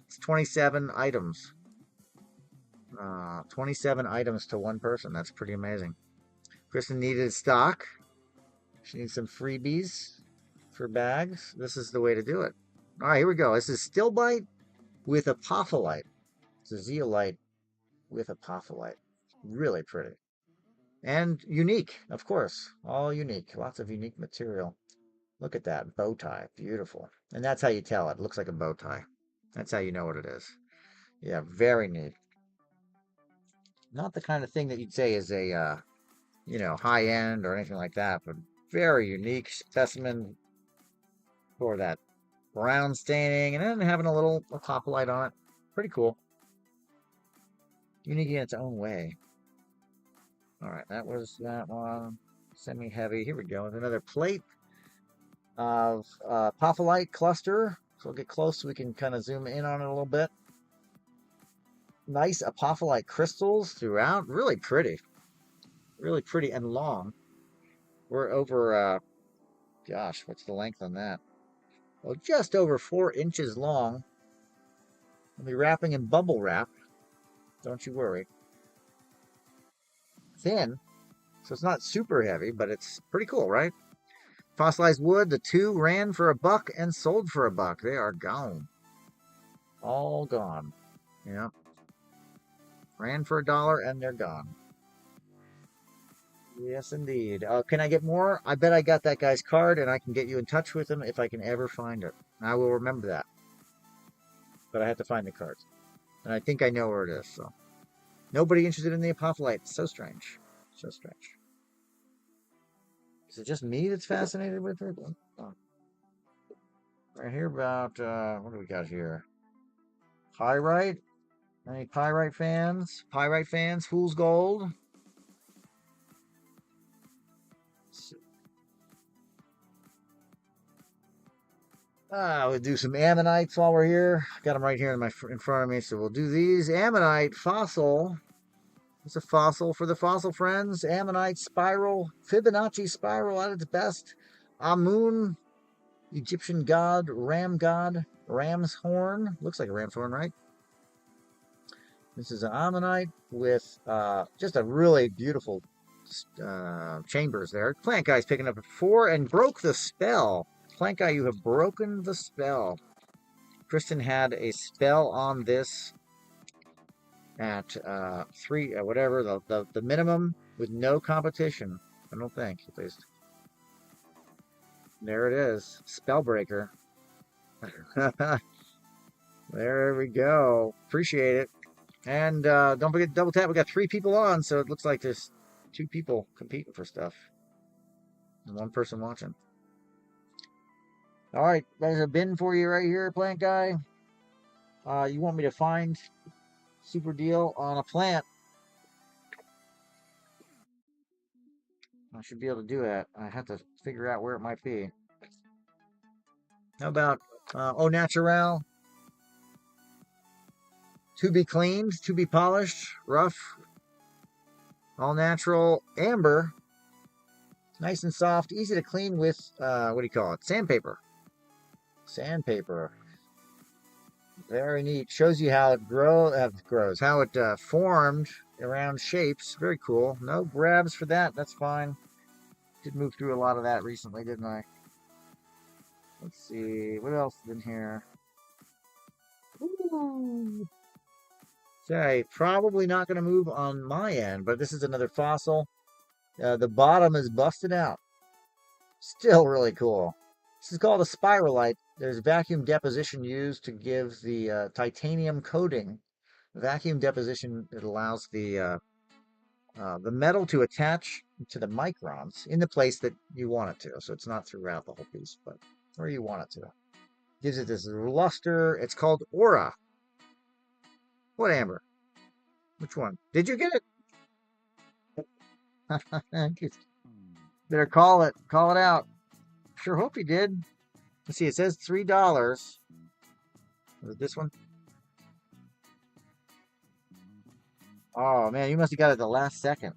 it's 27 items. 27 items to one person. That's pretty amazing. Kristen needed stock. She needs some freebies for bags. This is the way to do it. All right, here we go. This is Stillbite with apophyllite. It's a zeolite with apophyllite. Really pretty. And unique, of course. All unique. Lots of unique material. Look at that bow tie. Beautiful. And that's how you tell it. It looks like a bow tie. That's how you know what it is. Yeah, very neat. Not the kind of thing that you'd say is a, high end or anything like that, but very unique specimen for that brown staining and then having a little apophyllite on it. Pretty cool. Unique in its own way. All right, that was that one. Semi-heavy. Here we go with another plate of apophyllite cluster. So we'll get close so we can kind of zoom in on it a little bit. Nice apophyllite crystals throughout. Really pretty. Really pretty and long. We're over, gosh, what's the length on that? Well, just over 4 inches long. I'll be wrapping in bubble wrap. Don't you worry. Thin, so it's not super heavy, but it's pretty cool, right? Fossilized wood, the two ran for $1 and sold for $1. They are gone. All gone. Yeah. Ran for $1 and they're gone. Yes, indeed. Can I get more? I bet I got that guy's card and I can get you in touch with him if I can ever find it. I will remember that. But I have to find the cards. And I think I know where it is, so. Nobody interested in the apophyllite. So strange. So strange. Is it just me that's fascinated with it? Oh. Right here about, what do we got here? Pyrite? Any Pyrite fans? Pyrite fans? Fool's Gold? We'll do some ammonites while we're here. Got them right here in front of me, so we'll do these. Ammonite fossil. It's a fossil for the fossil friends. Ammonite spiral, Fibonacci spiral at its best. Amun, Egyptian god, ram's horn. Looks like a ram's horn, right? This is an ammonite with just a really beautiful chambers there. Plant guy's picking up at 4 and broke the spell. Plant guy, you have broken the spell. Kristen had a spell on this at 3, whatever, the minimum with no competition. I don't think, at least. There it is. Spellbreaker. There we go. Appreciate it. And don't forget to double tap. We got 3 people on, so it looks like there's 2 people competing for stuff. And 1 person watching. All right, there's a bin for you right here, plant guy. You want me to find super deal on a plant? I should be able to do that. I have to figure out where it might be. How about Au Naturel? To be cleaned, to be polished, rough, all natural, amber, nice and soft, easy to clean with, what do you call it? Sandpaper. Sandpaper. Very neat. Shows you how it grows, how it formed around shapes. Very cool. No grabs for that. That's fine. Did move through a lot of that recently, didn't I? Let's see. What else is in here? Ooh. Okay, probably not going to move on my end, but this is another fossil. The bottom is busted out. Still really cool. This is called a spiralite. There's vacuum deposition used to give the titanium coating. Vacuum deposition, it allows the metal to attach to the microns in the place that you want it to. So it's not throughout the whole piece, but where you want it to. Gives it this luster. It's called aura. What amber? Which one? Did you get it? Better call it. Call it out. Sure hope you did. Let's see, it says $3. Is it this one? Oh man, you must have got it the last second.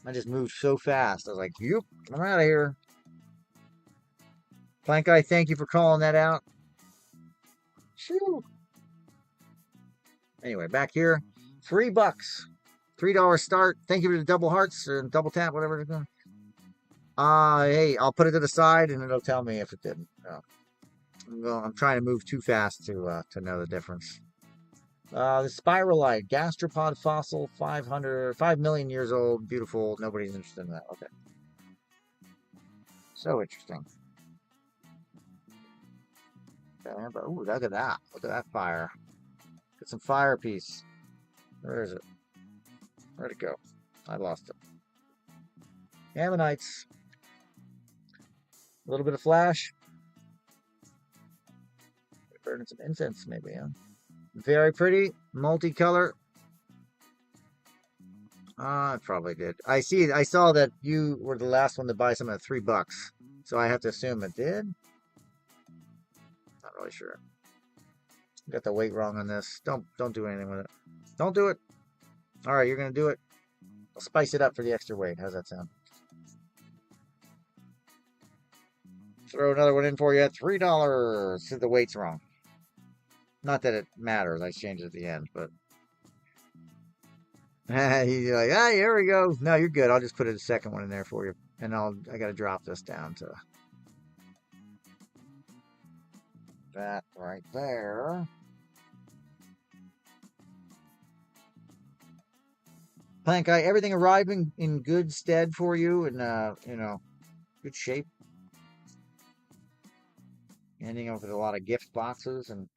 I just moved so fast. I was like, "Yep, I'm out of here." Plank Guy, thank you for calling that out. Shoo. Anyway, back here, $3. $3 start. Thank you for the double hearts or double tap, whatever it's doing. Hey, I'll put it to the side and it'll tell me if it didn't. Well, I'm trying to move too fast to know the difference. The spiralite, gastropod fossil, 5 million years old, beautiful. Nobody's interested in that. Okay. So interesting. Okay, but ooh, look at that. Look at that fire. Get some fire piece. Where is it? Where'd it go? I lost it. Ammonites. A little bit of flash. Burning some incense, maybe, huh? Very pretty. Multicolor. I probably did. I saw that you were the last one to buy some at $3. So I have to assume it did. Not really sure. Got the weight wrong on this. Don't do anything with it. Don't do it. All right, you're gonna do it. I'll spice it up for the extra weight. How's that sound? Throw another one in for you at $3. So the weight's wrong. Not that it matters. I changed it at the end, but he's like, here we go. No, you're good. I'll just put a second one in there for you, and I gotta drop this down to that right there. Plank Guy, everything arriving in good stead for you, and good shape. Ending up with a lot of gift boxes and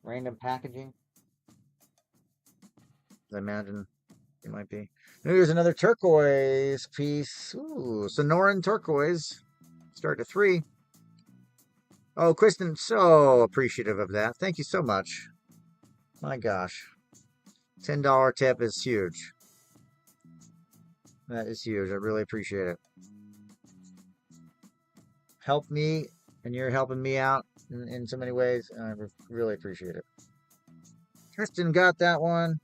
random packaging. I imagine it might be. Here's another turquoise piece. Ooh, Sonoran turquoise. Start to 3. Oh, Kristen, so appreciative of that. Thank you so much. My gosh. $10 tip is huge. That is huge. I really appreciate it. Help me, and you're helping me out in so many ways, and I really appreciate it. Kristen got that one.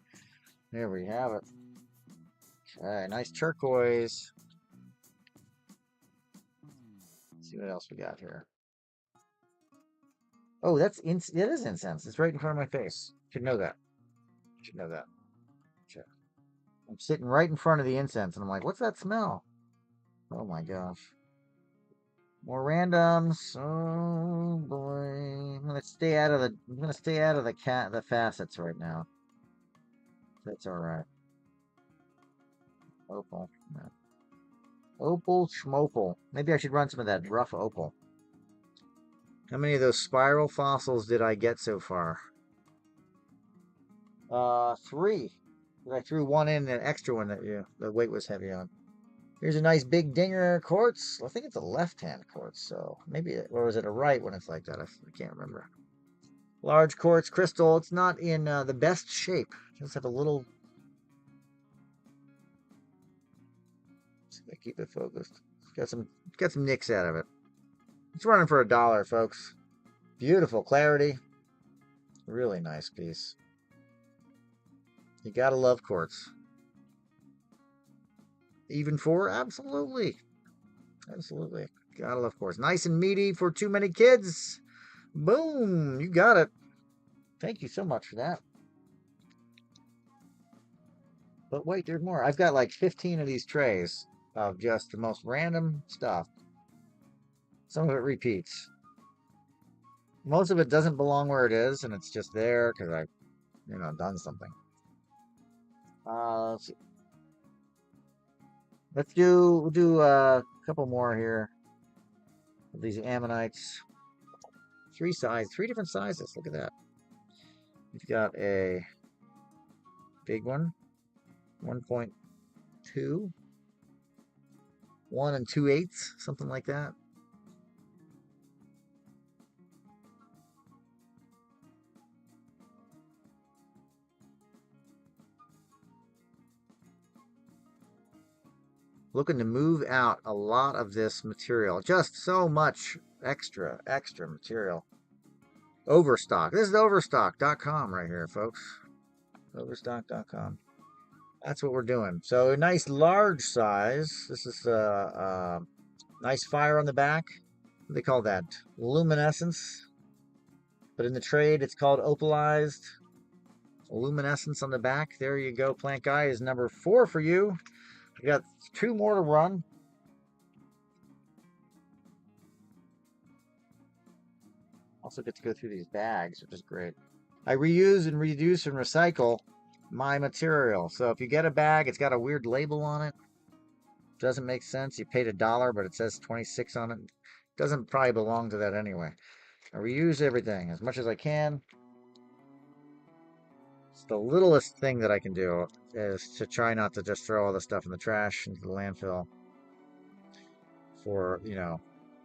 There we have it. Okay, nice turquoise. Let's see what else we got here. Oh, it is incense. It's right in front of my face. Should know that. Should know that. Check. I'm sitting right in front of the incense, and I'm like, "What's that smell?" Oh my gosh. More randoms. Oh boy. I'm gonna stay out of the facets right now. That's alright. Opal. No. Opal schmopal. Maybe I should run some of that rough opal. How many of those spiral fossils did I get so far? 3. I threw one in, an extra one that the weight was heavy on. Here's a nice big dinger quartz. I think it's a left-hand quartz, so maybe, or is it a right when it's like that? I can't remember. Large quartz crystal. It's not in the best shape. It does have a little. See if I keep it focused. Got some nicks out of it. It's running for $1, folks. Beautiful clarity. Really nice piece. You gotta love quartz. Even for absolutely, absolutely. Gotta love quartz. Nice and meaty for too many kids. Boom! You got it. Thank you so much for that. But wait, there's more. I've got like 15 of these trays of just the most random stuff. Some of it repeats. Most of it doesn't belong where it is, and it's just there because I, done something. Let's see. We'll do a couple more here. These ammonites. Three different sizes. Look at that. We've got a big one, 1.2, 1 2/8, something like that. Looking to move out a lot of this material. Just so much extra material. Overstock. This is overstock.com right here, folks. Overstock.com. That's what we're doing. So a nice large size. This is a nice fire on the back. What do they call that? Luminescence. But in the trade, it's called opalized. Luminescence on the back. There you go. Plant Guy is number 4 for you. We got 2 more to run. Also get to go through these bags, which is great. I reuse and reduce and recycle my material. So if you get a bag, it's got a weird label on it. Doesn't make sense. You paid $1, but it says 26 on it. Doesn't probably belong to that anyway. I reuse everything as much as I can. It's the littlest thing that I can do is to try not to just throw all the stuff in the trash into the landfill for,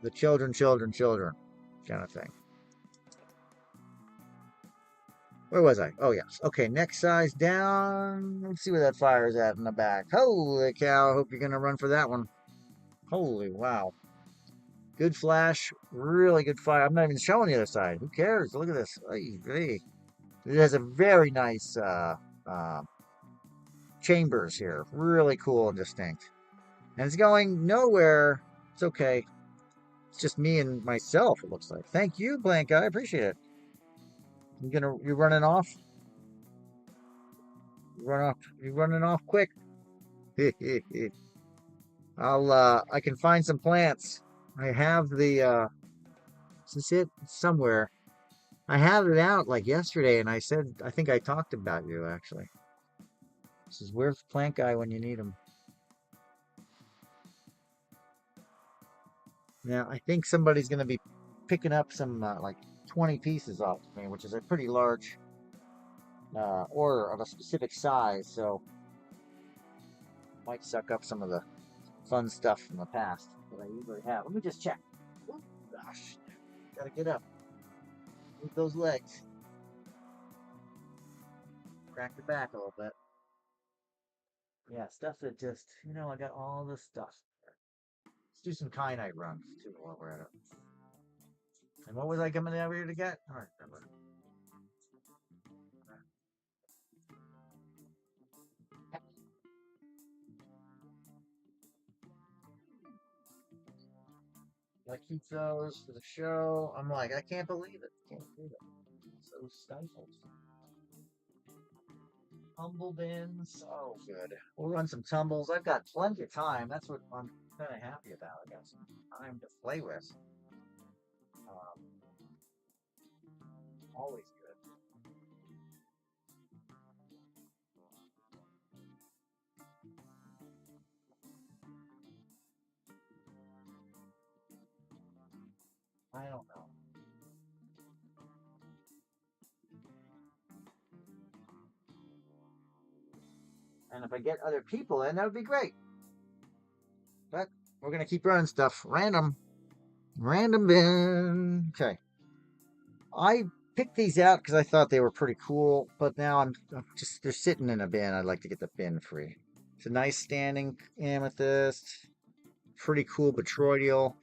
the children kind of thing. Where was I? Oh, yes. Okay, next size down. Let's see where that fire is at in the back. Holy cow. I hope you're going to run for that one. Holy wow. Good flash. Really good fire. I'm not even showing the other side. Who cares? Look at this. It has a very nice chambers here. Really cool and distinct. And it's going nowhere. It's okay. It's just me and myself, it looks like. Thank you, Blank. I appreciate it. You running off? You running off quick. I can find some plants. I have the is it somewhere? I have it out like yesterday, and I think I talked about you actually. This is where's Plant Guy when you need him. Now I think somebody's gonna be picking up some like 20 pieces off of me, which is a pretty large order of a specific size, so might suck up some of the fun stuff from the past that I usually have. Let me just check. Oh, gosh, gotta get up. Move those legs. Crack the back a little bit. Yeah, stuff that just, I got all this stuff. Let's do some kyanite runs too while we're at it. And what was I coming over here to get? I don't remember. I keep those for the show. I'm like, I can't believe it. Can't believe it. So stifled. Tumble bins. Oh, good. We'll run some tumbles. I've got plenty of time. That's what I'm kind of happy about. I got some time to play with. Always good. I don't know. And if I get other people in, that would be great. but we're gonna keep running stuff. Random bin. Okay. I picked these out because I thought they were pretty cool, but now I'm just, they're sitting in a bin. I'd like to get the bin free. It's a nice standing amethyst. Pretty cool botryoidal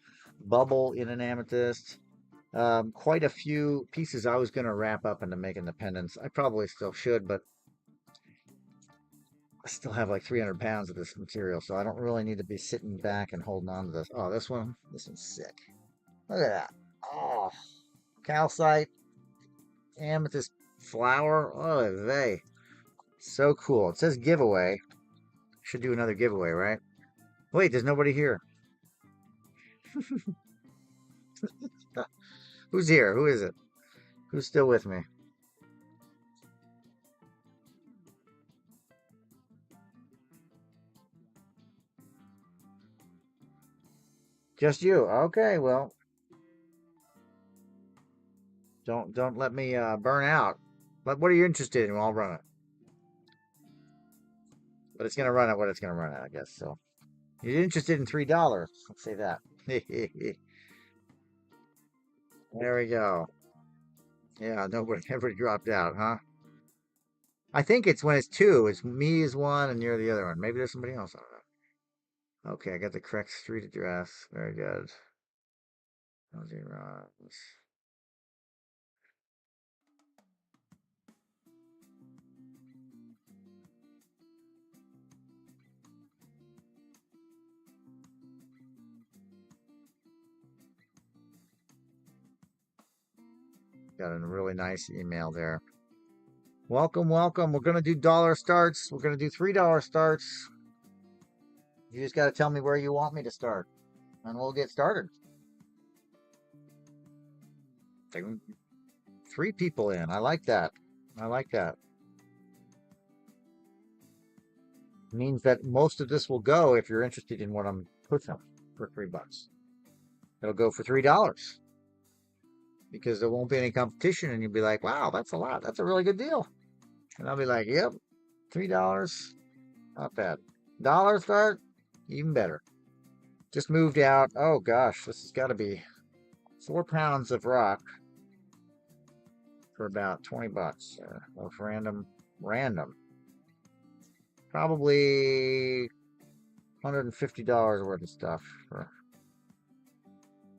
bubble in an amethyst. Quite a few pieces I was going to wrap up into making the pendants. I probably still should, but I still have like 300 pounds of this material, so I don't really need to be sitting back and holding on to this. Oh, this one's sick. Look at that. Oh, calcite, amethyst flower. Oh, they. So cool. It says giveaway. Should do another giveaway, right? Wait, there's nobody here. Who's here? Who is it? Who's still with me? Just you. Okay, well, don't let me burn out. But what are you interested in? Well, I'll run it. But it's gonna run at what it's gonna run at, I guess. So you're interested in $3. Let's say that. There we go. Yeah, nobody ever dropped out, huh? I think it's when it's two. It's me is one and you're the other one. Maybe there's somebody else. I don't know. Okay, I got the correct street address. Very good. Rosie Runs. Got a really nice email there. Welcome, welcome. We're gonna do dollar starts. We're gonna do $3 starts. You just gotta tell me where you want me to start, and we'll get started. 3 people in. I like that. I like that. It means that most of this will go if you're interested in what I'm pushing for $3. It'll go for $3 because there won't be any competition, and you'll be like, "Wow, that's a lot. That's a really good deal." And I'll be like, "Yep, $3, not bad. Dollar start, even better." Just moved out. Oh gosh, this has got to be 4 pounds of rock for about $20 of random. Probably $150 worth of stuff for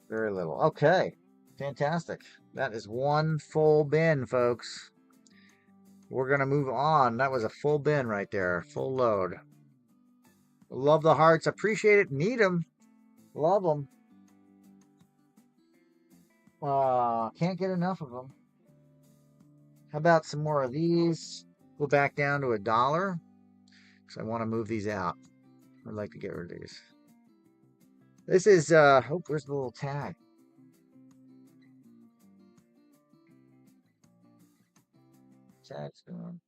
very little. Okay, fantastic. That is one full bin, folks. We're going to move on. That was a full bin right there, full load. Love the hearts. Appreciate it. Need them. Love them. Can't get enough of them. How about some more of these? Go back down to $1 because I want to move these out. I'd like to get rid of these. This is, oh, where's the little tag? Tag's gone.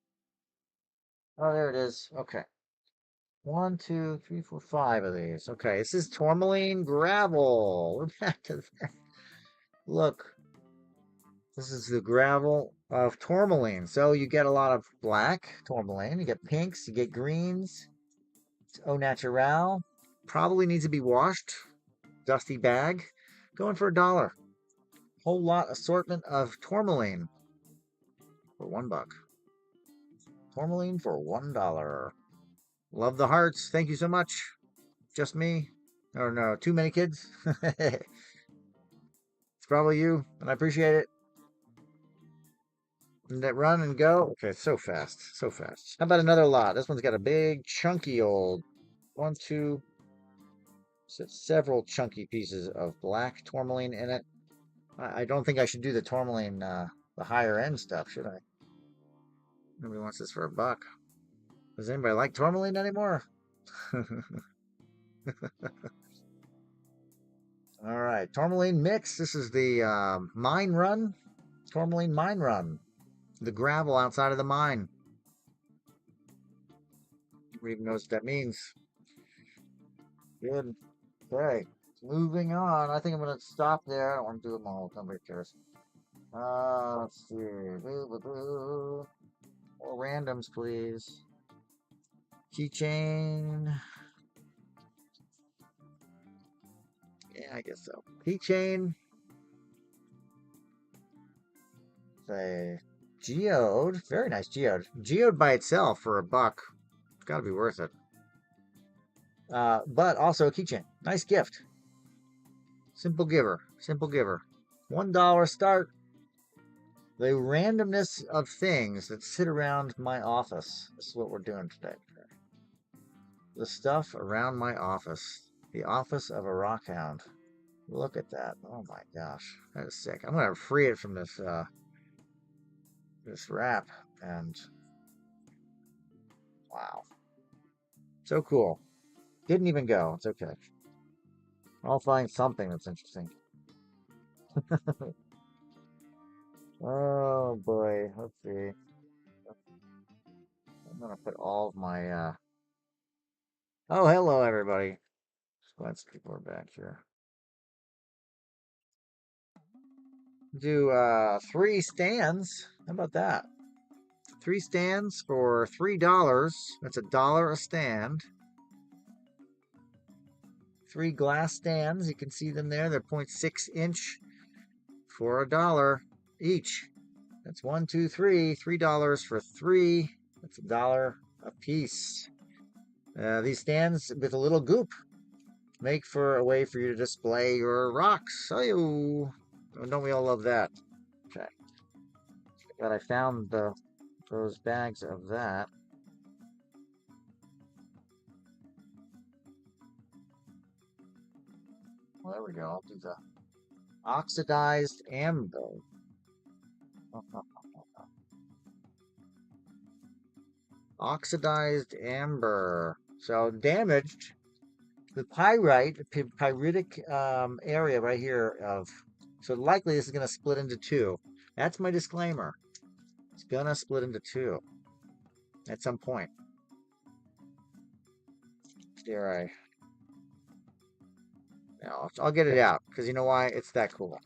Oh, there it is. Okay. 1, 2, 3, 4, 5 of these. Okay, this is tourmaline gravel. We're back to that. Look, this is the gravel of tourmaline. So you get a lot of black tourmaline. You get pinks. You get greens. It's au natural. Probably needs to be washed. Dusty bag. Going for $1. Whole lot assortment of tourmaline for $1. Tourmaline for $1. Love the hearts. Thank you so much. Just me? Or no, too many kids? It's probably you, and I appreciate it. And that run and go. Okay, so fast. So fast. How about another lot? This one's got a big, chunky old one, two, several chunky pieces of black tourmaline in it. I don't think I should do the tourmaline, the higher end stuff, should I? Nobody wants this for $1. Does anybody like tourmaline anymore? All right, tourmaline mix. This is the mine run, tourmaline mine run. The gravel outside of the mine. Nobody even knows what that means. Good. Okay, moving on. I think I'm gonna stop there. I don't want to do them all. Nobody cares. Let's see. More randoms, please. Keychain. Yeah, I guess so. Keychain. A geode. Very nice geode. Geode by itself for $1. It's got to be worth it. But also a keychain. Nice gift. Simple giver. Simple giver. $1 start. The randomness of things that sit around my office. This is what we're doing today. The stuff around my office. The office of a rockhound. Look at that. Oh my gosh. That is sick. I'm going to free it from this wrap. And wow. So cool. Didn't even go. It's okay. I'll find something that's interesting. Oh boy. Let's see. I'm going to put all of my... Oh, hello, everybody. Glad people are back here. Do 3 stands. How about that? 3 stands for $3. That's $1 a stand. 3 glass stands. You can see them there. They're 0.6 inch for $1 each. That's 1, 2, 3. $3 for 3. That's $1 a piece. These stands with a little goop make for a way for you to display your rocks. Oh, don't we all love that? Okay. Glad I found those bags of that. Well, there we go. I'll do the oxidized amber. Oxidized amber. So damaged. The pyritic area right here of. So likely this is going to split into 2. That's my disclaimer. It's going to split into 2 at some point. Dare I? No, I'll get it out because you know why? It's that cool.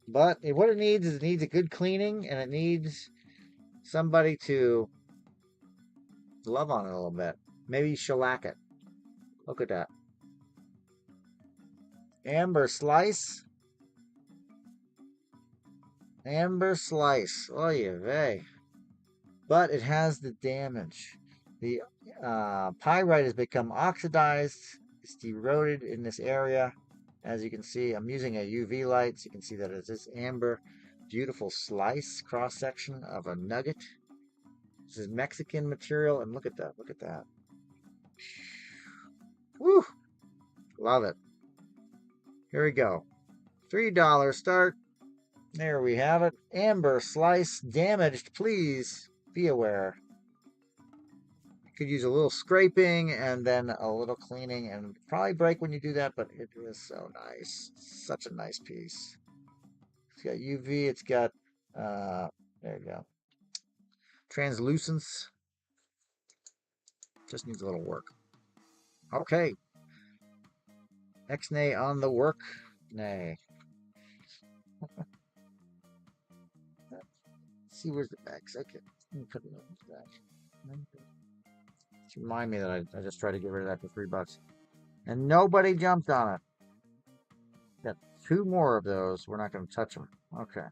But what it needs is it needs a good cleaning and it needs somebody to love on it a little bit. Maybe shellac it. Look at that. Amber slice. Amber slice. Oy vey. But it has the damage. The pyrite has become oxidized. It's eroded in this area. As you can see, I'm using a UV light, so you can see that it's this amber, beautiful slice cross-section of a nugget. This is Mexican material, and look at that. Look at that. Woo! Love it. Here we go. $3 start. There we have it. Amber slice damaged. Please be aware. You could use a little scraping and then a little cleaning and probably break when you do that, but it is so nice. Such a nice piece. It's got UV. It's got, there you go. Translucence. Just needs a little work. Okay. X-nay on the work. Nay. See where's the bags. Okay. Let me put it on the back. Just remind me that I just tried to get rid of that for $3. And nobody jumped on it. Got 2 more of those. We're not going to touch them. Okay.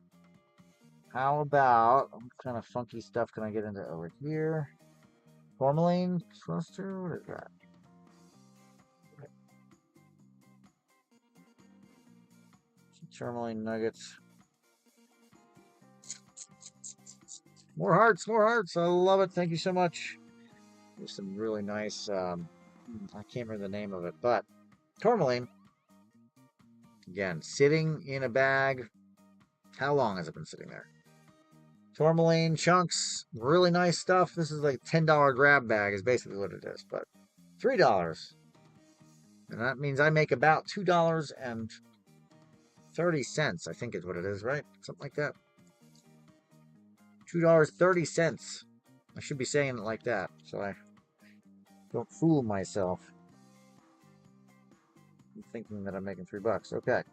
How about, what kind of funky stuff can I get into over here? Tourmaline cluster? What is that? Tourmaline nuggets. More hearts, more hearts. I love it. Thank you so much. There's some really nice, I can't remember the name of it, but tourmaline. Again, sitting in a bag. How long has it been sitting there? Tourmaline chunks, really nice stuff. This is like $10 grab bag is basically what it is, but $3. And that means I make about $2.30, I think is what it is, right? Something like that. $2.30. I should be saying it like that, so I don't fool myself. I'm thinking that I'm making $3. Okay.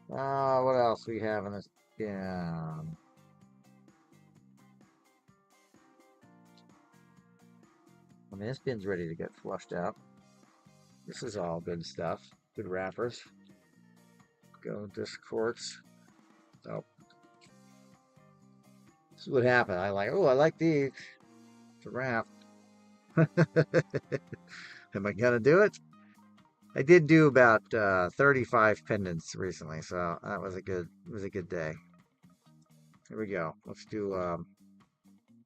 What else we have in this? Yeah. I mean, this bin's ready to get flushed out. This is all good stuff. Good wrappers. Go disc quartz. So this is what happened. I like these to wrap. Am I gonna do it? I did do about 35 pendants recently, so that was a good day. Here we go. Let's do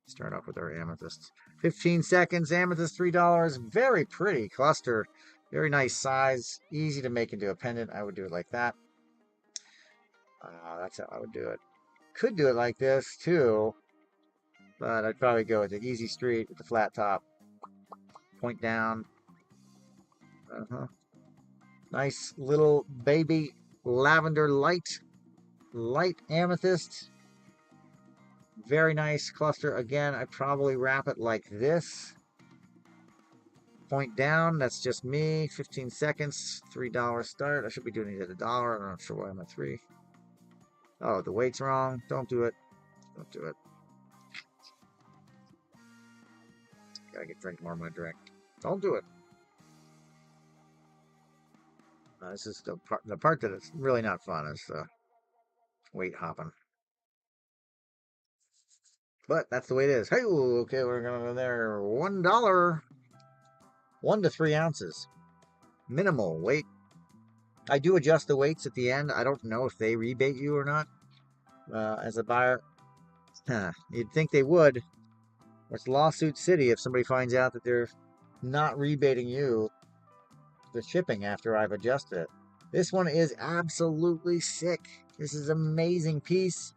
start off with our amethysts. 15 seconds, amethyst $3. Very pretty cluster. Very nice size. Easy to make into a pendant. I would do it like that. That's how I would do it. Could do it like this too, but I'd probably go with the easy street with the flat top. Point down. Nice little baby lavender light amethyst. Very nice cluster. Again, I'd probably wrap it like this. Point down. That's just me. 15 seconds. $3 start. I should be doing it at $1. I'm not sure why I'm at 3. Oh, the weight's wrong. Don't do it. Don't do it. Gotta drink more of my drink. Don't do it. This is the part that is really not fun is weight hopping. But that's the way it is. Hey, okay, we're gonna go there. $1. 1 to 3 ounces. Minimal weight. I do adjust the weights at the end. I don't know if they rebate you or not. As a buyer, you'd think they would. It's lawsuit city if somebody finds out that they're not rebating you the shipping after I've adjusted it. This one is absolutely sick. This is an amazing piece.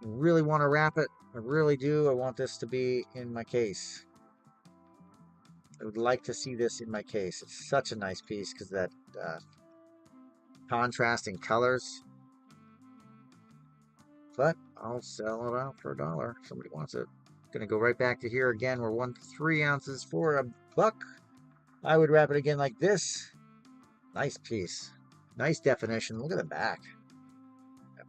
I really want to wrap it. I really do. I want this to be in my case. I would like to see this in my case. It's such a nice piece because that contrasting colors. But I'll sell it out for $1 if somebody wants it. Gonna go right back to here again. We're 1 to 3 ounces for $1. I would wrap it again like this. Nice piece. Nice definition. Look at the back.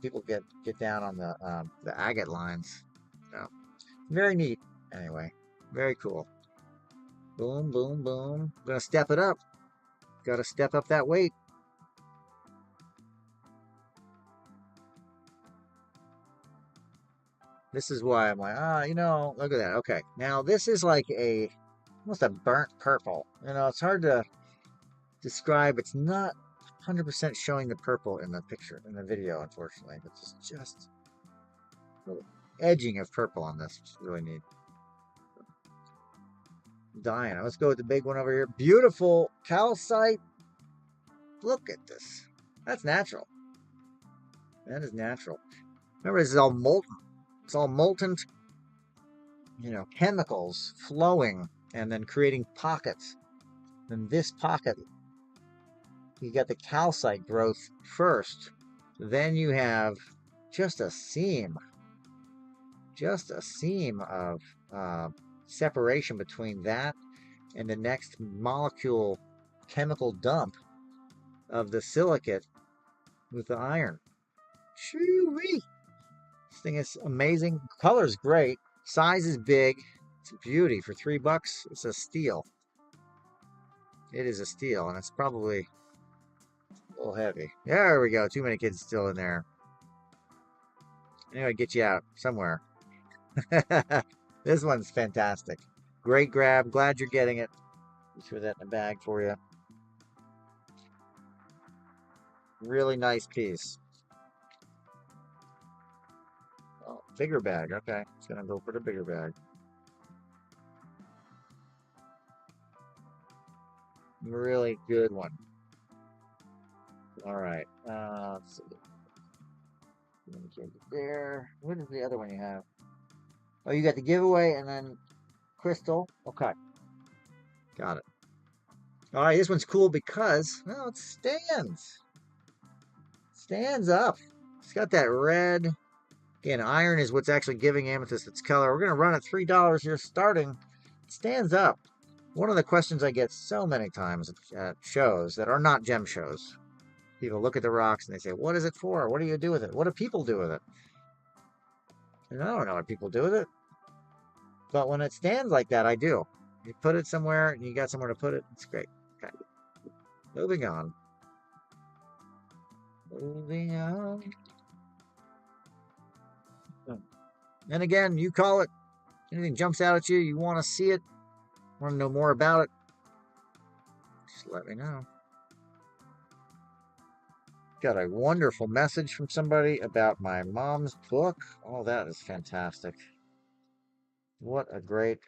People get down on the agate lines. So, very neat. Anyway, very cool. Boom, boom, boom. I'm gonna step it up. Got to step up that weight. This is why I'm like, look at that. Okay, now this is like almost a burnt purple. It's hard to describe. It's not 100% showing the purple in the picture, in the video, unfortunately. But it's just a little edging of purple on this, which is really neat. Dying. Let's go with the big one over here. Beautiful calcite. Look at this. That's natural. That is natural. Remember, this is all molten. It's all molten, chemicals flowing and then creating pockets. And this pocket, you got the calcite growth first. Then you have just a seam of separation between that and the next molecule chemical dump of the silicate with the iron. Shoo-wee! This thing is amazing. Color's great. Size is big. It's a beauty. For $3, it's a steal. It is a steal, and it's probably a little heavy. There we go. Too many kids still in there. Anyway, get you out somewhere. This one's fantastic. Great grab. Glad you're getting it. Throw that in a bag for you. Really nice piece. Oh, bigger bag. Okay. It's going to go for the bigger bag. Really good one. All right. Let's see. There. What is the other one you have? Oh, you got the giveaway and then crystal. Okay. Got it. All right. This one's cool because, well, it stands. Stands up. It's got that red. Again, iron is what's actually giving amethyst its color. We're going to run at $3 here starting. It stands up. One of the questions I get so many times at shows that are not gem shows. People look at the rocks and they say, what is it for? What do you do with it? What do people do with it? And I don't know what people do with it. But when it stands like that, I do. You put it somewhere and you got somewhere to put it. It's great. Okay. Moving on. Moving on. And again, you call it. Anything jumps out at you, you want to see it, want to know more about it, just let me know. Got a wonderful message from somebody about my mom's book. Oh, that is fantastic. What a great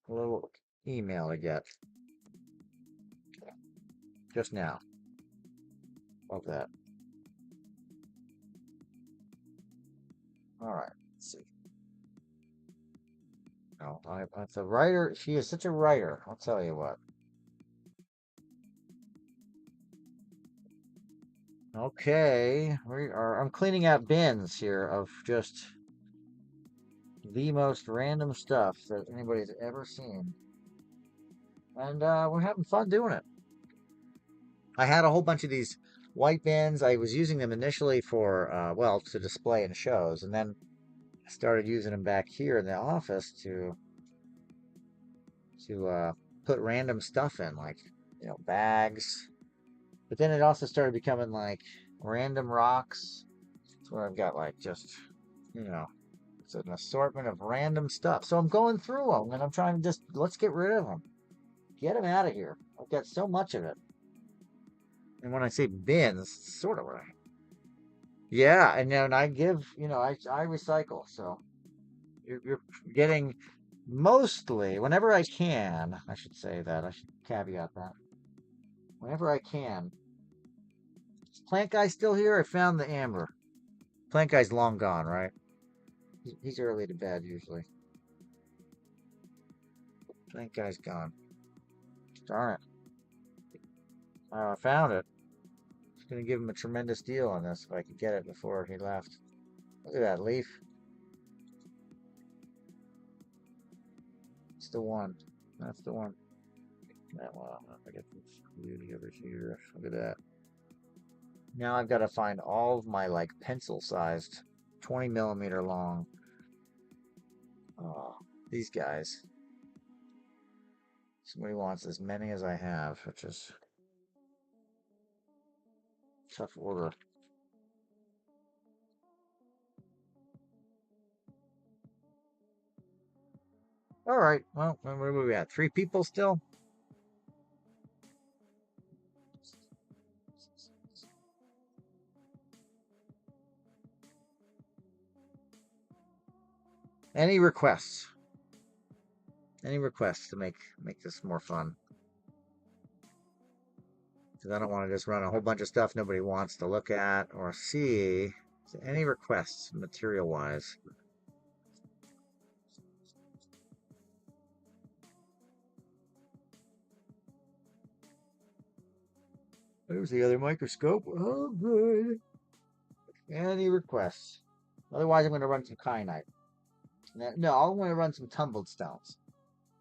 little email to get just now. Love that. All right, let's see. No, it's a writer. She is such a writer. I'll tell you what. Okay, I'm cleaning out bins here of just the most random stuff that anybody's ever seen. And we're having fun doing it. I had a whole bunch of these white bins. I was using them initially for, well, to display in shows. And then I started using them back here in the office to put random stuff in, like, bags. But then it also started becoming like random rocks. That's where I've got like just, you know, it's an assortment of random stuff. So I'm going through them and I'm trying to just, let's get rid of them. Get them out of here. I've got so much of it. And when I say bins, sort of right. Yeah, and then I give, I recycle. So you're getting mostly, whenever I can, I should say that, I should caveat that. Whenever I can. Is Plant Guy still here? I found the amber. Plant Guy's long gone, right? He's early to bed usually. Plant Guy's gone. Darn it. I found it. I was going to give him a tremendous deal on this if I could get it before he left. Look at that leaf. It's the one. That's the one. That one. I got this beauty over here. Look at that. Now I've got to find all of my like pencil-sized, 20 millimeter long. Oh, these guys. Somebody wants as many as I have, which is tough order. All right. Well, where are we at? 3 people still? Any requests? Any requests to make this more fun? Because I don't want to just run a whole bunch of stuff nobody wants to look at or see. So any requests, material-wise? There's the other microscope. Oh, good. Any requests? Otherwise, I'm going to run some kyanite. No, I'm going to run some tumbled stones.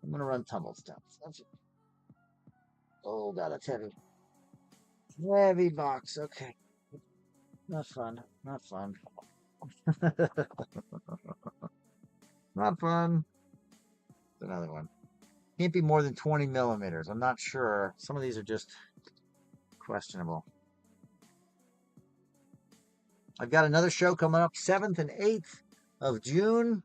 I'm going to run tumbled stones. Oh, God, that's heavy. Heavy box. Okay. Not fun. Not fun. Not fun. Another one. Can't be more than 20 millimeters. I'm not sure. Some of these are just questionable. I've got another show coming up 7th and 8th of June.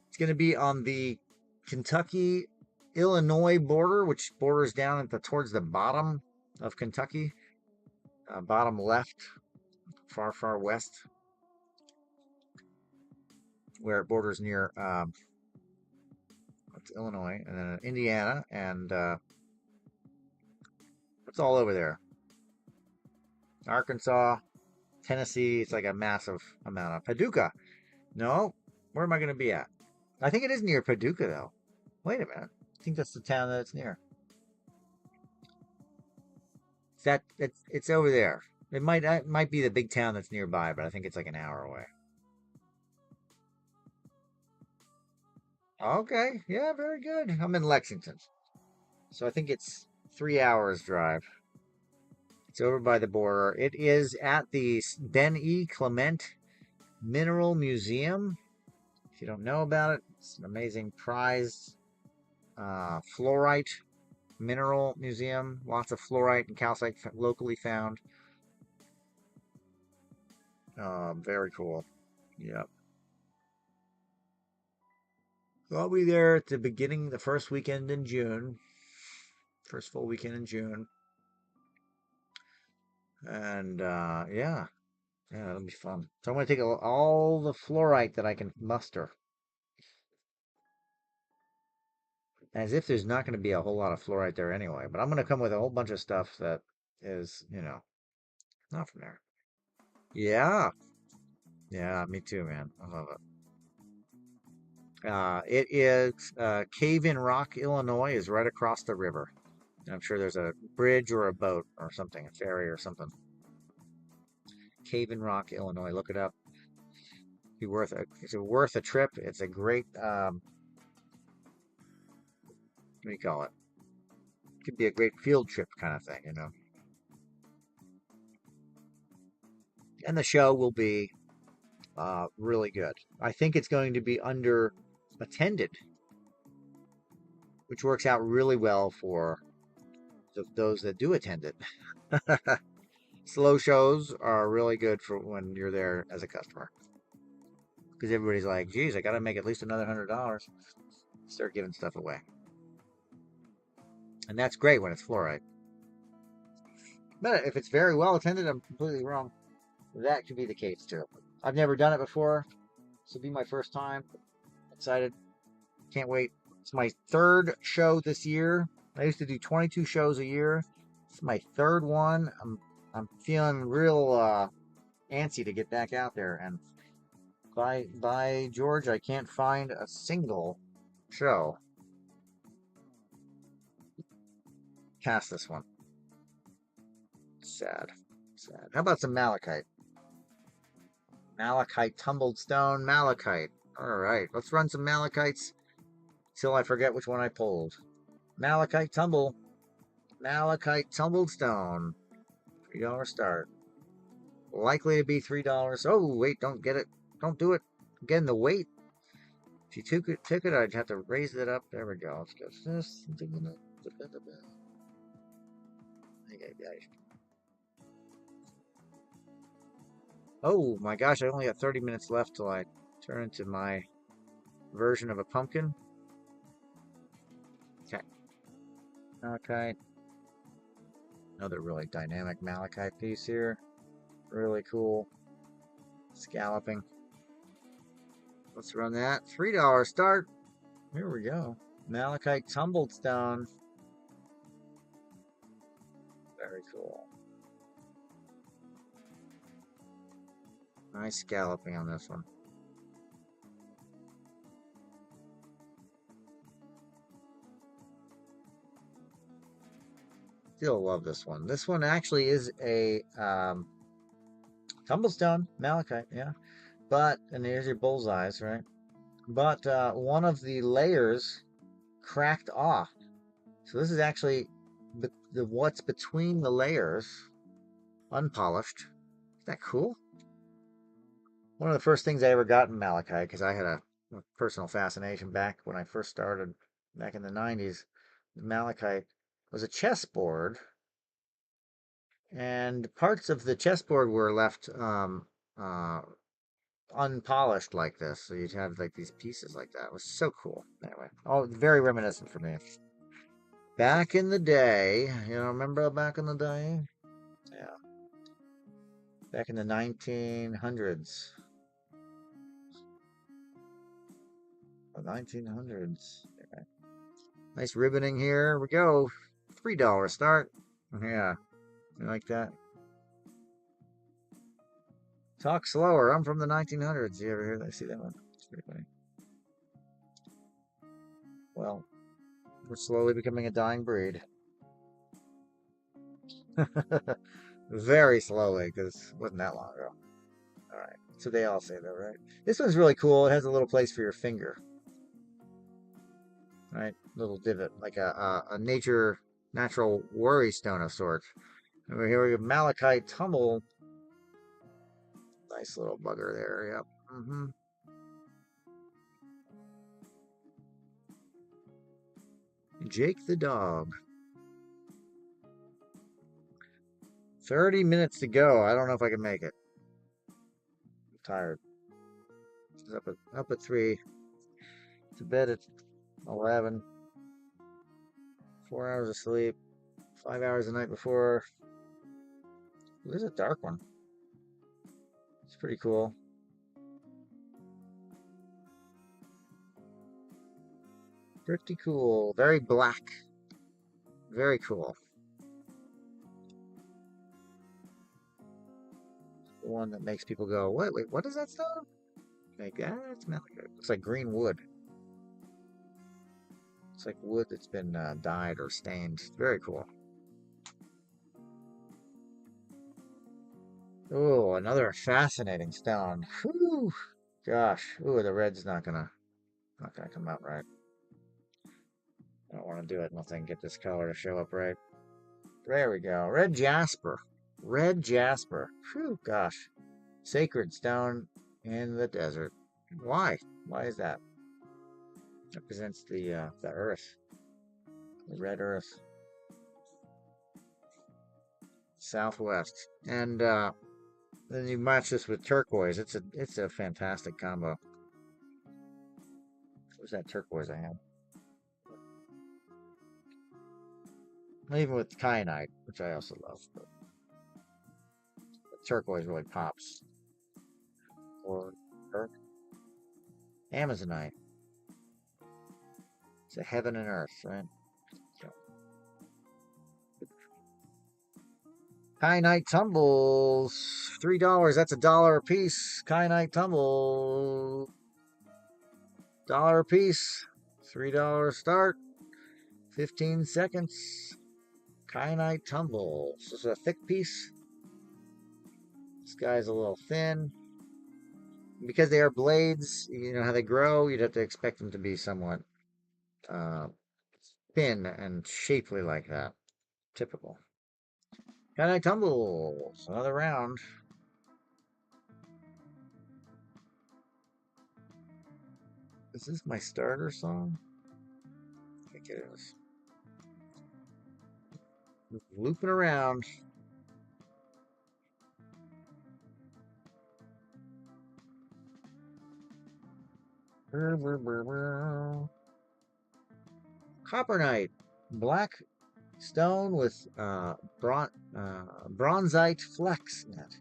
It's going to be on the Kentucky-Illinois border, which borders down towards the bottom of Kentucky. Bottom left, far, far west, where it borders near Illinois, and then Indiana, and it's all over there. Arkansas, Tennessee, it's like a massive amount of Paducah. No, where am I going to be at? I think it is near Paducah, though. Wait a minute. I think that's the town that it's near. It's over there. It might be the big town that's nearby, but I think it's like an hour away. Okay, yeah, very good. I'm in Lexington, so I think it's 3 hours drive. It's over by the border. It is at the Ben E. Clement Mineral Museum. If you don't know about it, it's an amazing prized fluorite mineral museum. Lots of fluorite and calcite locally found. Very cool. Yep. I'll be there at the beginning, the first weekend in June. First full weekend in June. And yeah, it'll be fun. So I'm going to take all the fluorite that I can muster. As if there's not going to be a whole lot of fluorite there anyway. But I'm going to come with a whole bunch of stuff that is, not from there. Yeah. Yeah, me too, man. I love it. It is Cave in Rock, Illinois, is right across the river. I'm sure there's a bridge or a boat or something, a ferry or something. Cave in Rock, Illinois. Look it up. It's worth a trip. It's a great what do you call it? Could be a great field trip kind of thing. And the show will be really good. I think it's going to be under attended, which works out really well for those that do attend it. Slow shows are really good for when you're there as a customer. Because everybody's like, geez, I got to make at least another $100. Start giving stuff away. And that's great when it's fluorite. But if it's very well attended, I'm completely wrong. That could be the case too. I've never done it before. This will be my first time. Excited. Can't wait. It's my third show this year. I used to do 22 shows a year. It's my third one. I'm feeling real antsy to get back out there. And by George, I can't find a single show past this one. Sad. Sad. How about some malachite? Malachite, tumbled stone, malachite. All right, let's run some malachites till I forget which one I pulled. Malachite tumbled stone. $3 start. Likely to be $3. Oh, wait, don't get it. Don't do it. Again, the weight. If you took it, I'd have to raise it up. There we go. Let's go. Oh my gosh, I only got 30 minutes left till I turn into my version of a pumpkin. Okay. Malachite. Another really dynamic malachite piece here. Really cool. Scalloping. Let's run that. $3 start. Here we go. Malachite tumbled stone. Very cool. Nice scalloping on this one. Still love this one. This one actually is a tumblestone malachite, yeah. But, and there's your bullseyes, right? But one of the layers cracked off. So this is actually what's between the layers, unpolished. Isn't that cool? One of the first things I ever got in malachite, because I had a personal fascination back when I first started back in the 90s. Malachite was a chessboard, and parts of the chessboard were left unpolished like this. So you'd have like these pieces like that. It was so cool. Anyway, oh, very reminiscent for me. Back in the day, remember back in the day? Yeah. Back in the 1900s. The 1900s. Okay. Nice ribboning here. We go. $3 start. Yeah. You like that? Talk slower. I'm from the 1900s. You ever hear that? See that one? It's pretty funny. Well, we're slowly becoming a dying breed. Very slowly, because it wasn't that long ago. All right. So they all say that, right? This one's really cool. It has a little place for your finger. Right? Little divot, like a natural worry stone of sorts. And here we have malachite tumble. Nice little bugger there. Yep. Jake the dog. 30 minutes to go. I don't know if I can make it. I'm tired. Up at 3. To bed at 11. 4 hours of sleep. 5 hours the night before. There's a dark one. It's pretty cool. Pretty cool. Very black. Very cool. The one that makes people go, what? Wait, what is that stone? Like that? It's not like it. Looks like green wood. It's like wood that's been dyed or stained. Very cool. Oh, another fascinating stone. Whew. Gosh. Ooh, the red's not gonna come out right. I don't want to do it unless I can get this color to show up right. There we go. Red jasper. Red jasper. Whew, gosh. Sacred stone in the desert. Why? Why is that? Represents the earth. The red earth. Southwest. And then you match this with turquoise. It's a fantastic combo. Where's that turquoise I have? Even with kyanite, which I also love, but turquoise really pops. Or Amazonite. It's a heaven and earth, right? So. Kyanite tumbles. $3. That's $1 a piece. Kyanite tumble. $1 a piece. $3 start. 15 seconds. Kyanite tumble. This is a thick piece. This guy's a little thin. Because they are blades, you know how they grow, you'd have to expect them to be somewhat thin and shapely like that. Typical. Kyanite tumbles. Another round. Is this my starter song? I think it is. Looping around. Copperknight. Black stone with bronzite flex in it.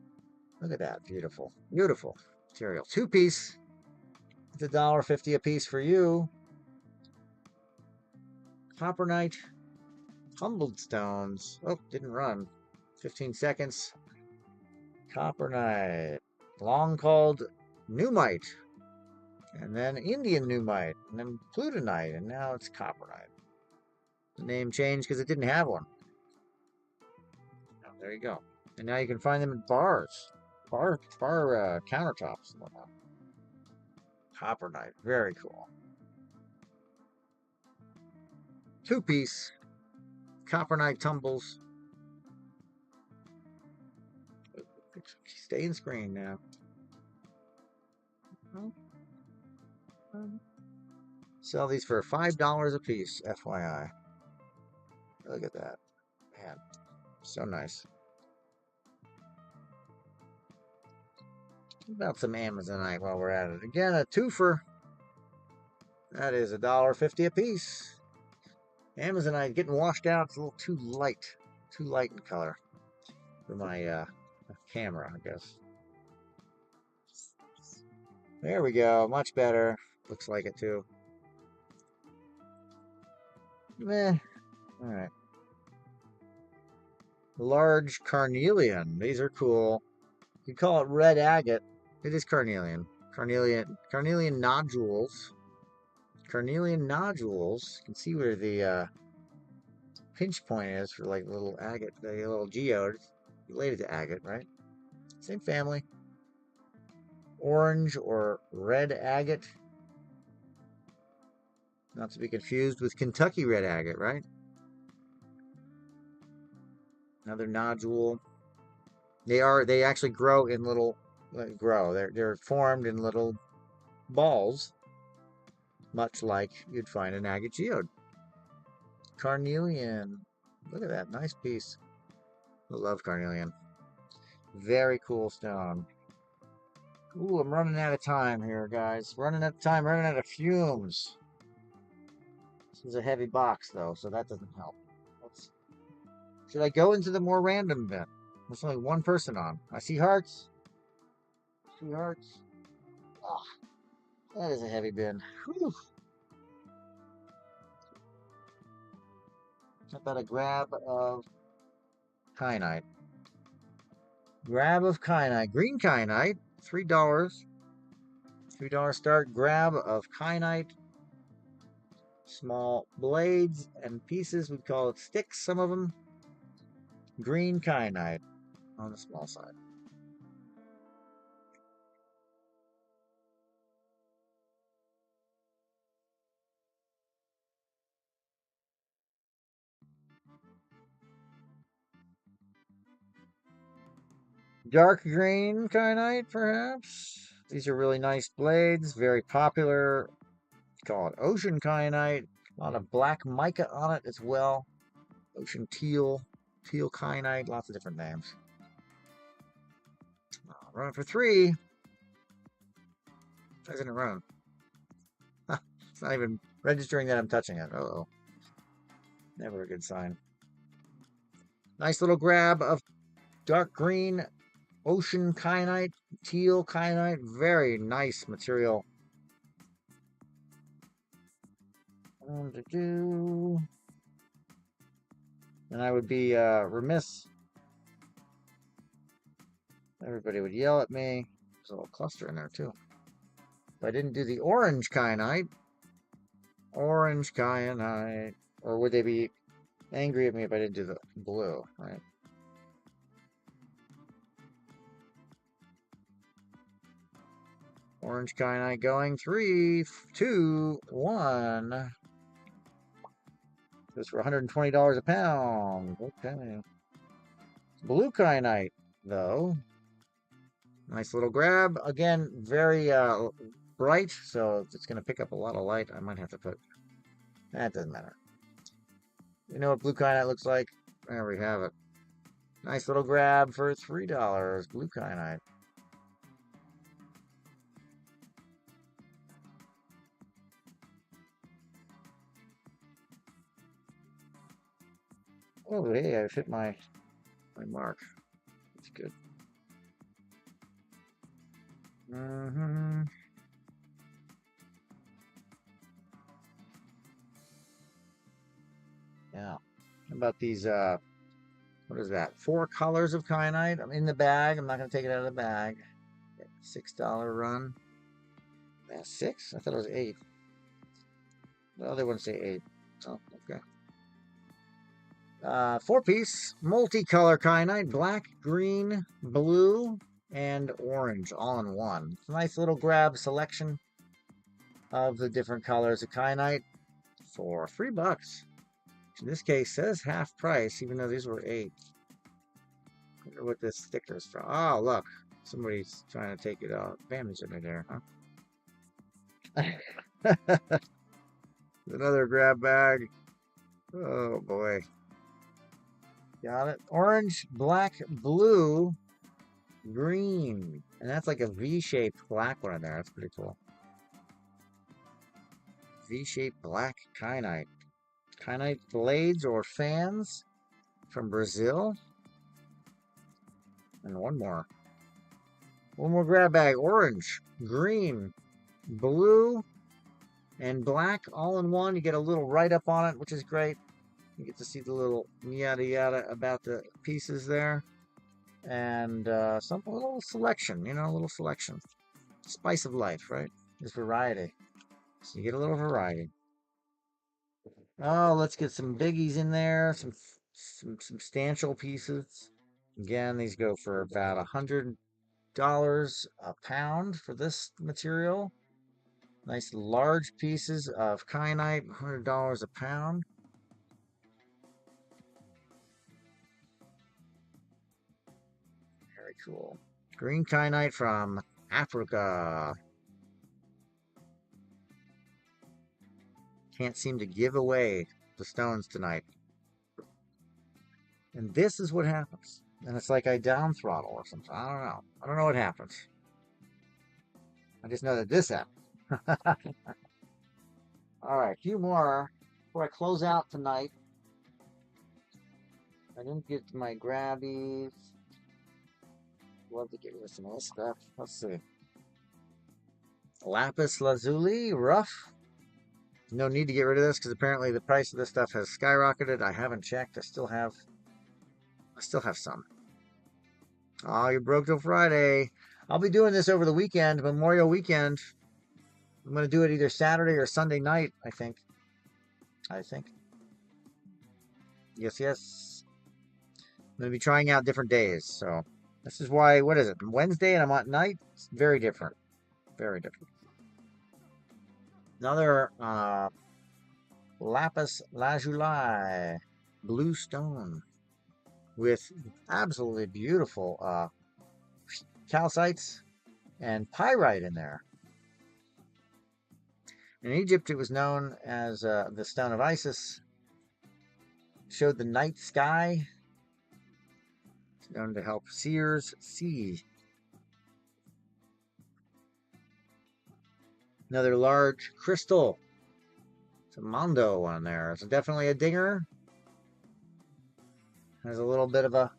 Look at that. Beautiful. Beautiful material. 2-piece. It's $1.50 a piece for you. Copperknight. Tumbled stones. Oh, didn't run. 15 seconds. Copperknight. Long called Numite. And then Indian Numite. And then Plutonite. And now it's Copperknight. The name changed because it didn't have one. Oh, there you go. And now you can find them in bars. Bar countertops and whatnot. Copperknight. Very cool. 2-piece. Copperknight tumbles. Stay in screen now. Sell these for $5 a piece, FYI. Look at that. Man, so nice. What about some Amazonite while we're at it? Again, a twofer. That is $1.50 a piece. Amazonite getting washed out. It's a little too light. Too light in color for my camera, I guess. There we go. Much better. Looks like it too. Meh. Alright. Large carnelian. These are cool. You call it red agate. It is carnelian. Carnelian nodules. Carnelian nodules. You can see where the pinch point is for like little agate, the little geode. Related to agate, right? Same family. Orange or red agate. Not to be confused with Kentucky red agate, right? Another nodule. They actually grow in little They're formed in little balls, much like you'd find an agate geode. Carnelian. Look at that. Nice piece. I love carnelian. Very cool stone. Ooh, I'm running out of time here, guys. Running out of time, running out of fumes. This is a heavy box, though, so that doesn't help. Should I go into the more random bin? There's only one person on. I see hearts. See hearts. Oh, that is a heavy bin. Whew. How about a grab of kyanite? Grab of kyanite. Green kyanite. $3. $3 start. Grab of kyanite. Small blades and pieces. We call it sticks, some of them. Green kyanite on the small side. Dark green kyanite, perhaps. These are really nice blades, very popular. Call it ocean kyanite. A lot of black mica on it as well. Ocean teal, teal kyanite, lots of different names. Run for 3. Why isn't it running? It's not even registering that I'm touching it. Uh-oh. Never a good sign. Nice little grab of dark green ocean kyanite, teal kyanite. Very nice material. And I would be remiss. Everybody would yell at me. There's a little cluster in there too. If I didn't do the orange kyanite, or would they be angry at me if I didn't do the blue, right? Orange kyanite going. 3, 2, 1. Goes for $120 a pound. Okay. Blue kyanite, though. Nice little grab. Again, very bright, so it's going to pick up a lot of light. I might have to put... That doesn't matter. You know what blue kyanite looks like? There we have it. Nice little grab for $3. Blue kyanite. Oh, hey, I've hit my mark. That's good. Yeah. How about these, what is that? 4 colors of kyanite. I'm in the bag. I'm not going to take it out of the bag. $6 run. 6? I thought it was 8. Well, they wouldn't say 8. Oh, okay. 4-piece multicolor kyanite, black, green, blue, and orange, all in one. It's a nice little grab selection of the different colors of kyanite for $3. In this case, says half price, even though these were 8. I wonder what this sticker is from. Oh, look, somebody's trying to take it out. Advantage of me there, huh? Another grab bag. Oh boy. Got it. Orange, black, blue, green. And that's like a V-shaped black one in there. That's pretty cool. V-shaped black kyanite. Kyanite blades or fans from Brazil. And one more. One more grab bag. Orange, green, blue, and black all in one. You get a little write-up on it, which is great. You get to see the little yada yada about the pieces there. And some little selection, a little selection. Spice of life, right? There's variety. So you get a little variety. Oh, let's get some biggies in there. Some substantial pieces. Again, these go for about $100 a pound for this material. Nice large pieces of kyanite, $100 a pound. Very cool. Green kyanite from Africa. Can't seem to give away the stones tonight. And this is what happens. And it's like I down throttle or something. I don't know. I don't know what happens. I just know that this happened. All right, a few more before I close out tonight. I didn't get my grabbies. Love to get rid of some of this stuff. Let's see. Lapis lazuli, rough. No need to get rid of this because apparently the price of this stuff has skyrocketed. I haven't checked. I still have some. Oh, you broke till Friday. I'll be doing this over the weekend, Memorial Weekend. I'm going to do it either Saturday or Sunday night, I think. Yes, yes. I'm going to be trying out different days. So this is why, what is it? Wednesday and I'm at night? It's very different. Very different. Another lapis lazuli, blue stone with absolutely beautiful calcites and pyrite in there. In Egypt, it was known as the Stone of Isis. Showed the night sky. It's known to help seers see. Another large crystal. It's a Mondo on there. It's definitely a dinger. Has a little bit of a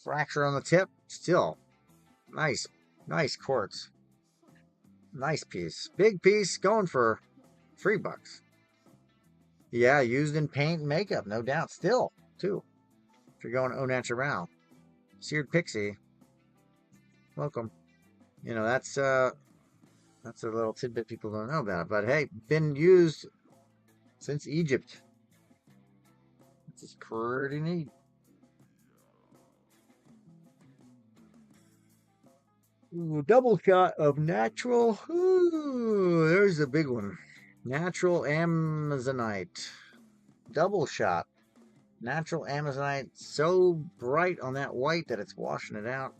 fracture on the tip. Still, nice quartz. Nice piece. Big piece, going for $3. Yeah, used in paint and makeup, no doubt. Still, too. If you're going au naturel. Seared pixie. Welcome. You know, that's a little tidbit people don't know about. But hey, been used since Egypt. This is pretty neat. Ooh, double shot of natural. Ooh, there's a big one. Natural Amazonite. Double shot. Natural Amazonite. So bright on that white that it's washing it out.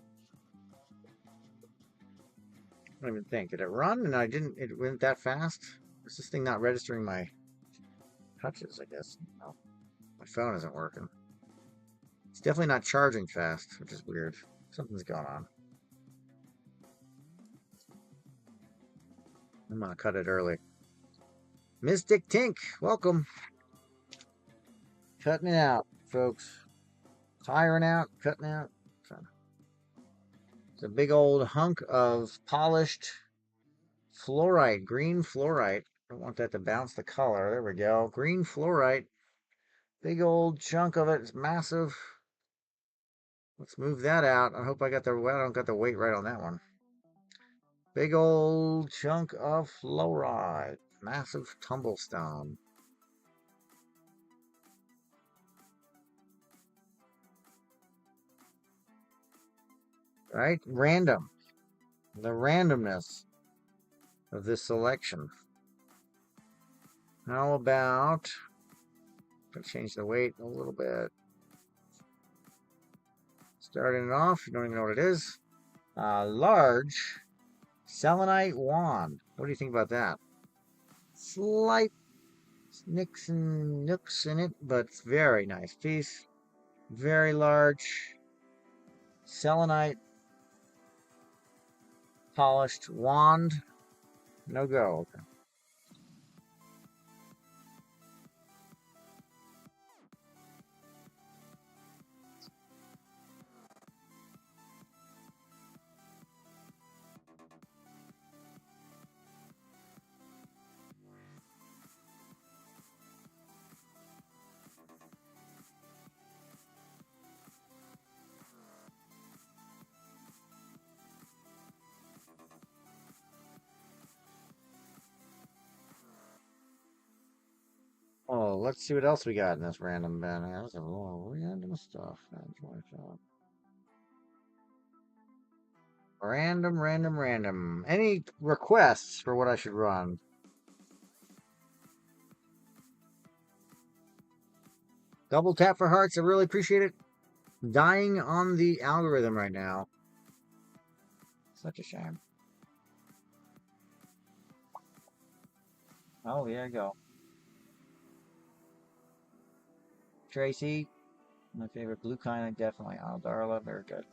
I don't even think. Did it run? And it went that fast? Is this thing not registering my touches, I guess? No. My phone isn't working. It's definitely not charging fast, which is weird. Something's going on. I'm going to cut it early. Mystic Tink, welcome. Cutting it out, folks. Tiring out, cutting out. It's a big old hunk of polished fluorite, green fluorite. I don't want that to bounce the color. There we go. Green fluorite. Big old chunk of it. It's massive. Let's move that out. I hope I don't got the weight right on that one. Big old chunk of fluorite. Massive tumblestone. Right? Random. The randomness of this selection. How about, change the weight a little bit. Starting it off, you don't even know what it is. Large selenite wand. What do you think about that? Slight nicks and nooks in it, but it's very nice piece. Very large selenite polished wand. No go. Okay. Oh, let's see what else we got in this random bin. There's a little random stuff. Random. Any requests for what I should run? Double tap for hearts. I really appreciate it. Dying on the algorithm right now. Such a shame. Oh, here you go. Tracy, my favorite blue kind, definitely. Oh, Darla, very good.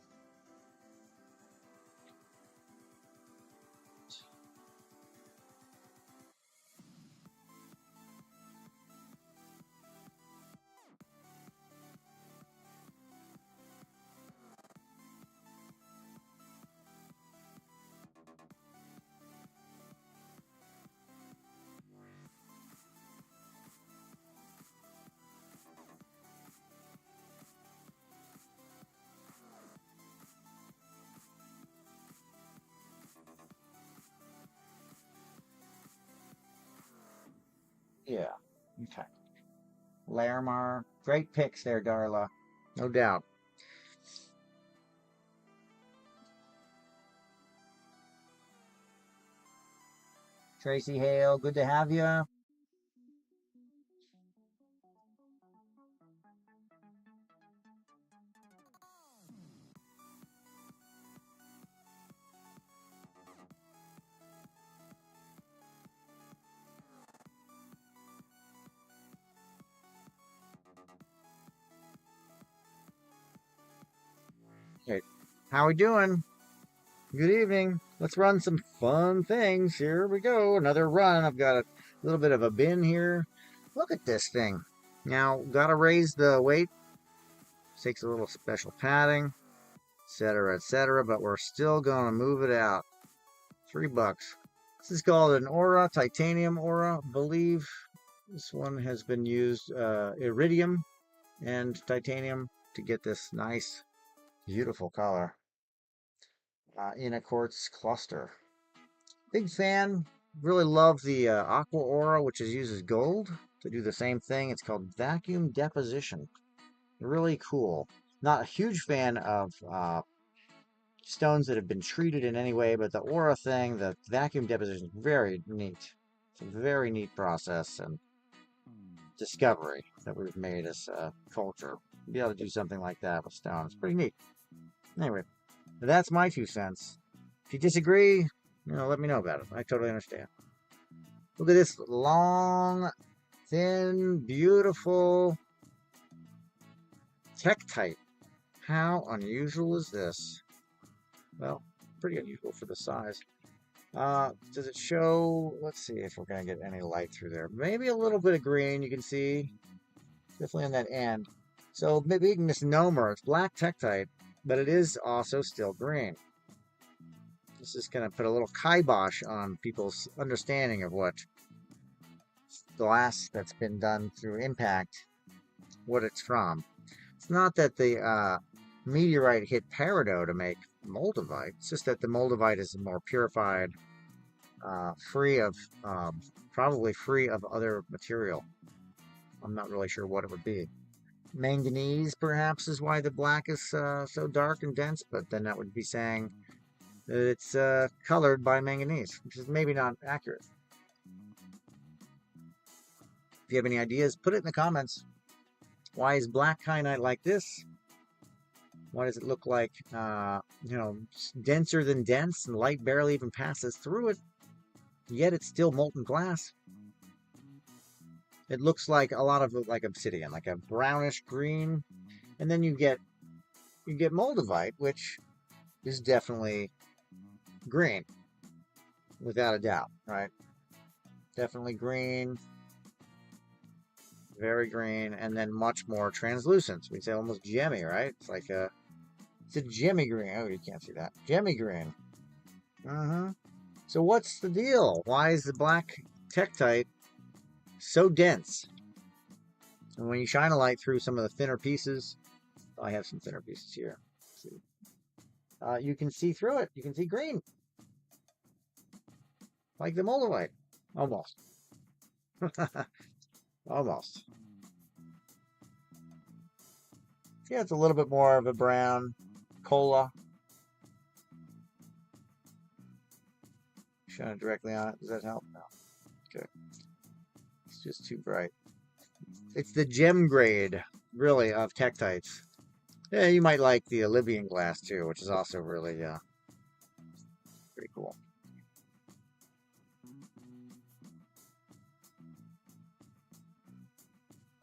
Yeah. Okay. Larimar, great picks there, Darla. No doubt. Tracy Hale, good to have you. Okay. How we doing? Good evening. Let's run some fun things. Here we go. Another run. I've got a little bit of a bin here. Look at this thing. Now, gotta raise the weight. Takes a little special padding, etc., etc., but we're still gonna move it out. $3. This is called an Aura, titanium Aura, I believe. This one has been used, iridium and titanium to get this nice, beautiful color in a quartz cluster. Big fan. Really love the Aqua Aura, which is uses gold to do the same thing. It's called vacuum deposition. Really cool. Not a huge fan of stones that have been treated in any way, but the Aura thing, the vacuum deposition, is very neat. It's a very neat process and discovery that we've made as a culture. Be able to do something like that with stone. It's pretty neat. Anyway, that's my 2 cents. If you disagree, let me know about it. I totally understand. Look at this long, thin, beautiful Tektite. How unusual is this? Well, pretty unusual for the size. Does it show? Let's see if we're going to get any light through there. Maybe a little bit of green, you can see. Definitely on that end. So maybe misnomer. It's black Tektite, but it is also still green. This is going to put a little kibosh on people's understanding of what glass that's been done through impact, what it's from. It's not that the meteorite hit peridot to make moldavite. It's just that the moldavite is more purified, probably free of other material. I'm not really sure what it would be. Manganese, perhaps, is why the black is so dark and dense, but then that would be saying that it's colored by manganese, which is maybe not accurate. If you have any ideas, put it in the comments. Why is black kyanite like this? Why does it look like, denser than dense and light barely even passes through it, yet it's still molten glass? It looks like a lot of like obsidian, like a brownish green. And then you get moldavite, which is definitely green, without a doubt, right? Definitely green, very green, and then much more translucent. We'd say almost gemmy, right? It's like it's a gemmy green. Oh, you can't see that. Gemmy green. So what's the deal? Why is the black Tektite so dense? And when you shine a light through some of the thinner pieces, I have some thinner pieces here. You can see through it. You can see green. Like the moldavite. Almost. Almost. Yeah, it's a little bit more of a brown cola. Shine it directly on it. Does that help? No. Okay. It's just too bright. It's the gem grade, really, of Tektites. Yeah, you might like the Olivine glass too, which is also really pretty cool.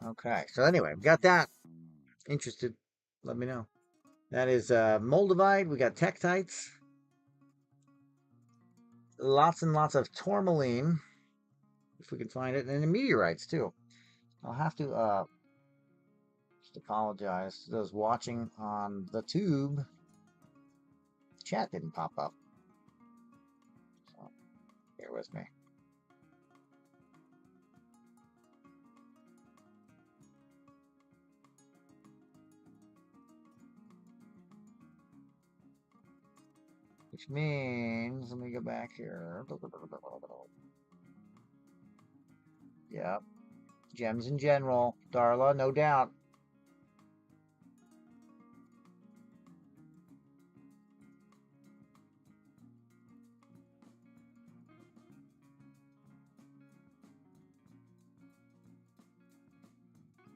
Okay, so anyway, got that. Interested? Let me know. That is Moldavite. We got Tektites. Lots and lots of tourmaline, if we can find it, and the meteorites too. I'll have to just apologize to those watching on the tube. Chat didn't pop up, so bear with me. Which means, let me go back here. Yep. Gems in general. Darla, no doubt.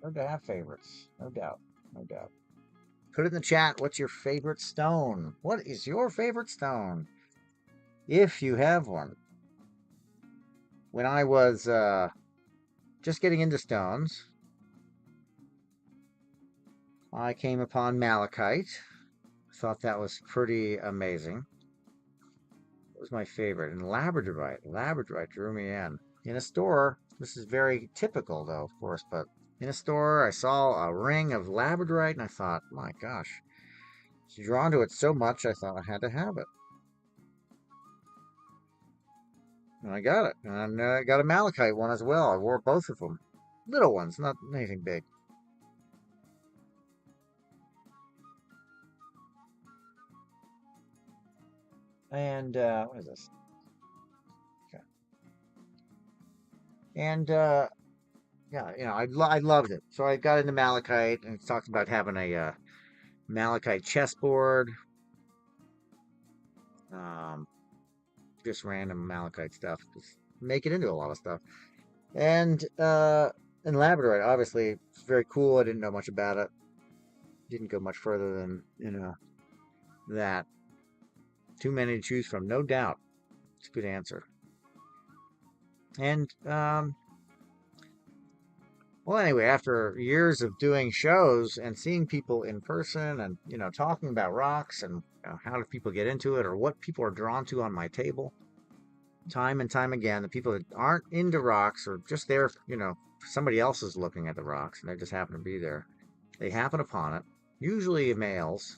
No doubt have favorites. No doubt. No doubt. Put it in the chat. What's your favorite stone? What is your favorite stone? If you have one. When I was just getting into stones, I came upon malachite. Thought that was pretty amazing. It was my favorite. And labradorite. Labradorite drew me in. In a store, this is very typical though, of course, but in a store, I saw a ring of labradorite and I thought, my gosh, I was drawn to it so much, I thought I had to have it. And I got it. And I got a malachite one as well. I wore both of them. Little ones, not anything big. And what is this? Okay. And yeah, I loved it. So I got into malachite, and it's talked about having a malachite chessboard. Just random malachite stuff. Just make it into a lot of stuff. And labradorite, obviously, it's very cool. I didn't know much about it. Didn't go much further than that. Too many to choose from, no doubt. It's a good answer. And well, anyway, after years of doing shows and seeing people in person, and talking about rocks and how do people get into it, or what people are drawn to on my table, time and time again, the people that aren't into rocks or just there, somebody else is looking at the rocks and they just happen to be there. They happen upon it, usually males.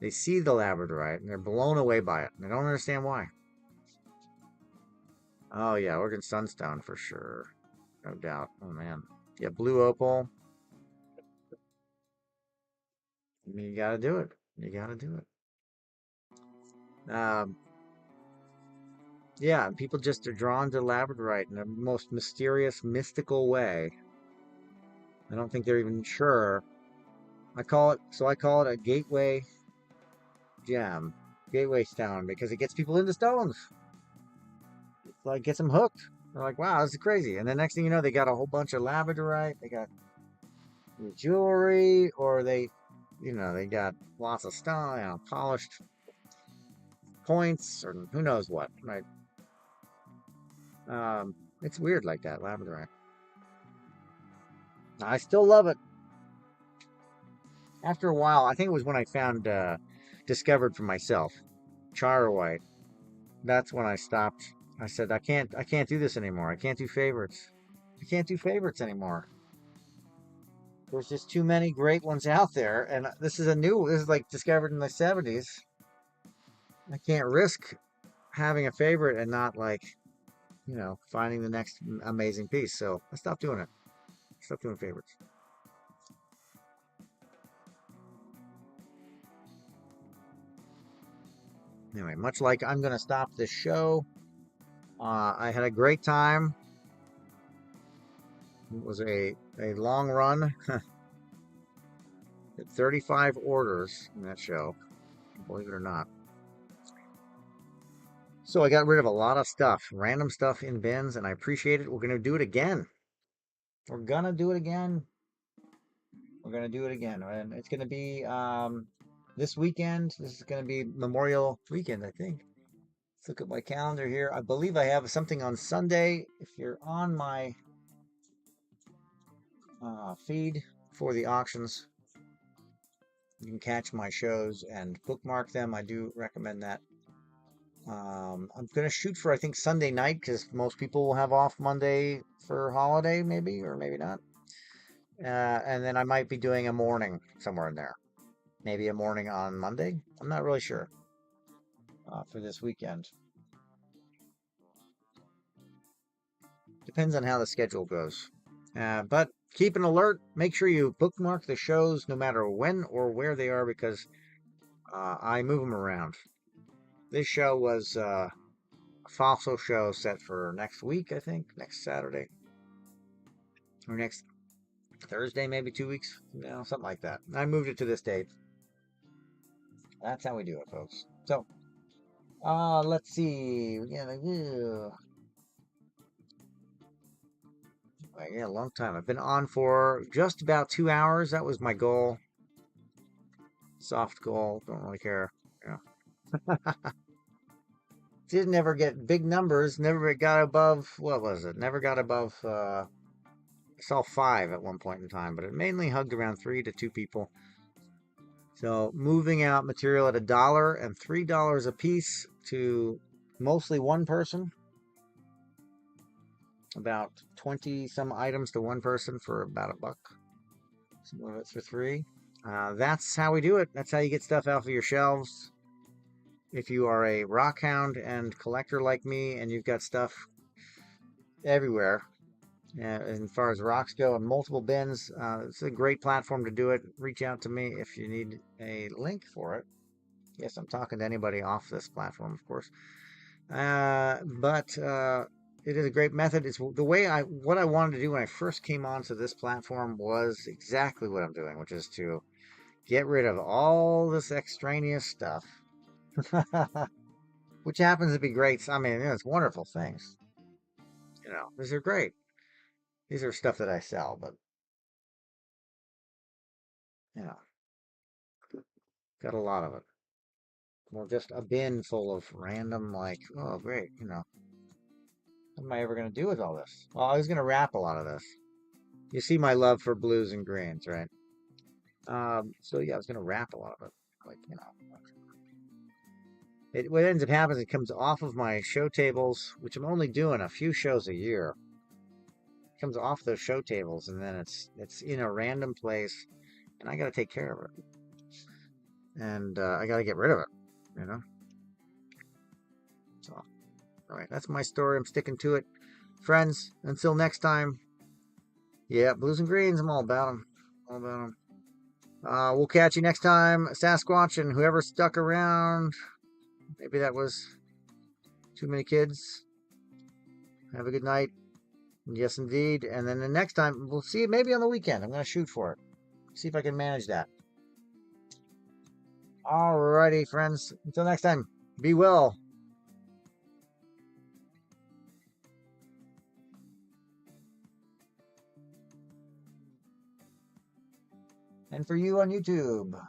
They see the labradorite and they're blown away by it. And they don't understand why. Oh yeah, Oregon sunstone for sure. No doubt. Oh man. Yeah, blue opal. I mean, you gotta do it. You gotta do it. Yeah, people just are drawn to labradorite in the most mysterious, mystical way. I don't think they're even sure. I call it a gateway gem, gateway stone, because it gets people into stones. It's like gets them hooked. They're like, wow, this is crazy. And the next thing you know, they got a whole bunch of labradorite. They got jewelry, or they got lots of stone, polished points, or who knows what, right? It's weird like that, labradorite. I still love it. After a while, I think it was when I found, discovered for myself, Charoite. That's when I stopped. I said, I can't do this anymore. I can't do favorites. I can't do favorites anymore. There's just too many great ones out there, and this is like discovered in the 70s. I can't risk having a favorite and not finding the next amazing piece. So I stopped doing it. Stop doing favorites. Anyway, much like I'm going to stop this show, I had a great time. It was a long run. 35 orders in that show, believe it or not. So I got rid of a lot of stuff, random stuff in bins, and I appreciate it. We're going to do it again. We're going to do it again. We're going to do it again. And it's going to be this weekend. This is going to be Memorial Weekend, I think. Let's look at my calendar here. I believe I have something on Sunday. If you're on my feed for the auctions. You can catch my shows and bookmark them. I do recommend that. I'm going to shoot for, I think, Sunday night because most people will have off Monday for holiday, maybe, or maybe not. And then I might be doing a morning somewhere in there. Maybe a morning on Monday. I'm not really sure for this weekend. Depends on how the schedule goes. But keep an alert. Make sure you bookmark the shows no matter when or where they are because I move them around. This show was a fossil show set for next week, I think, next Saturday. Or next Thursday, maybe 2 weeks, something like that. I moved it to this date. That's how we do it, folks. So, let's see. Yeah, a long time. I've been on for just about 2 hours. That was my goal. Soft goal. Don't really care. Yeah. Did never get big numbers. Never got above. What was it? Never got above. I saw 5 at one point in time, but it mainly hugged around 3 to 2 people. So moving out material at $1 and $3 a piece to mostly one person. About 20 some items to one person for about $1. Some of it's for 3. That's how we do it. That's how you get stuff off of your shelves. If you are a rock hound and collector like me and you've got stuff everywhere, as far as rocks go in multiple bins, it's a great platform to do it. Reach out to me if you need a link for it. Yes, I'm talking to anybody off this platform, of course. But it is a great method. It's the way what I wanted to do when I first came onto this platform was exactly what I'm doing, which is to get rid of all this extraneous stuff. Which happens to be great. I mean, it's wonderful things. These are great. These are stuff that I sell, but got a lot of it. Well, just a bin full of random, like, oh, great, what am I ever going to do with all this? Well, I was going to wrap a lot of this. You see my love for blues and greens, right? So yeah, I was going to wrap a lot of it. Like, what ends up happening is it comes off of my show tables, which I'm only doing a few shows a year. It comes off those show tables, and then it's in a random place, and I got to take care of it. And I got to get rid of it, So, all right, that's my story. I'm sticking to it. Friends, until next time. Yeah, blues and greens, I'm all about them. All about them. We'll catch you next time, Sasquatch, and whoever stuck around. Maybe that was too many kids. Have a good night. Yes, indeed. And then the next time, we'll see it maybe on the weekend. I'm going to shoot for it. See if I can manage that. Alrighty, friends. Until next time, be well. And for you on YouTube.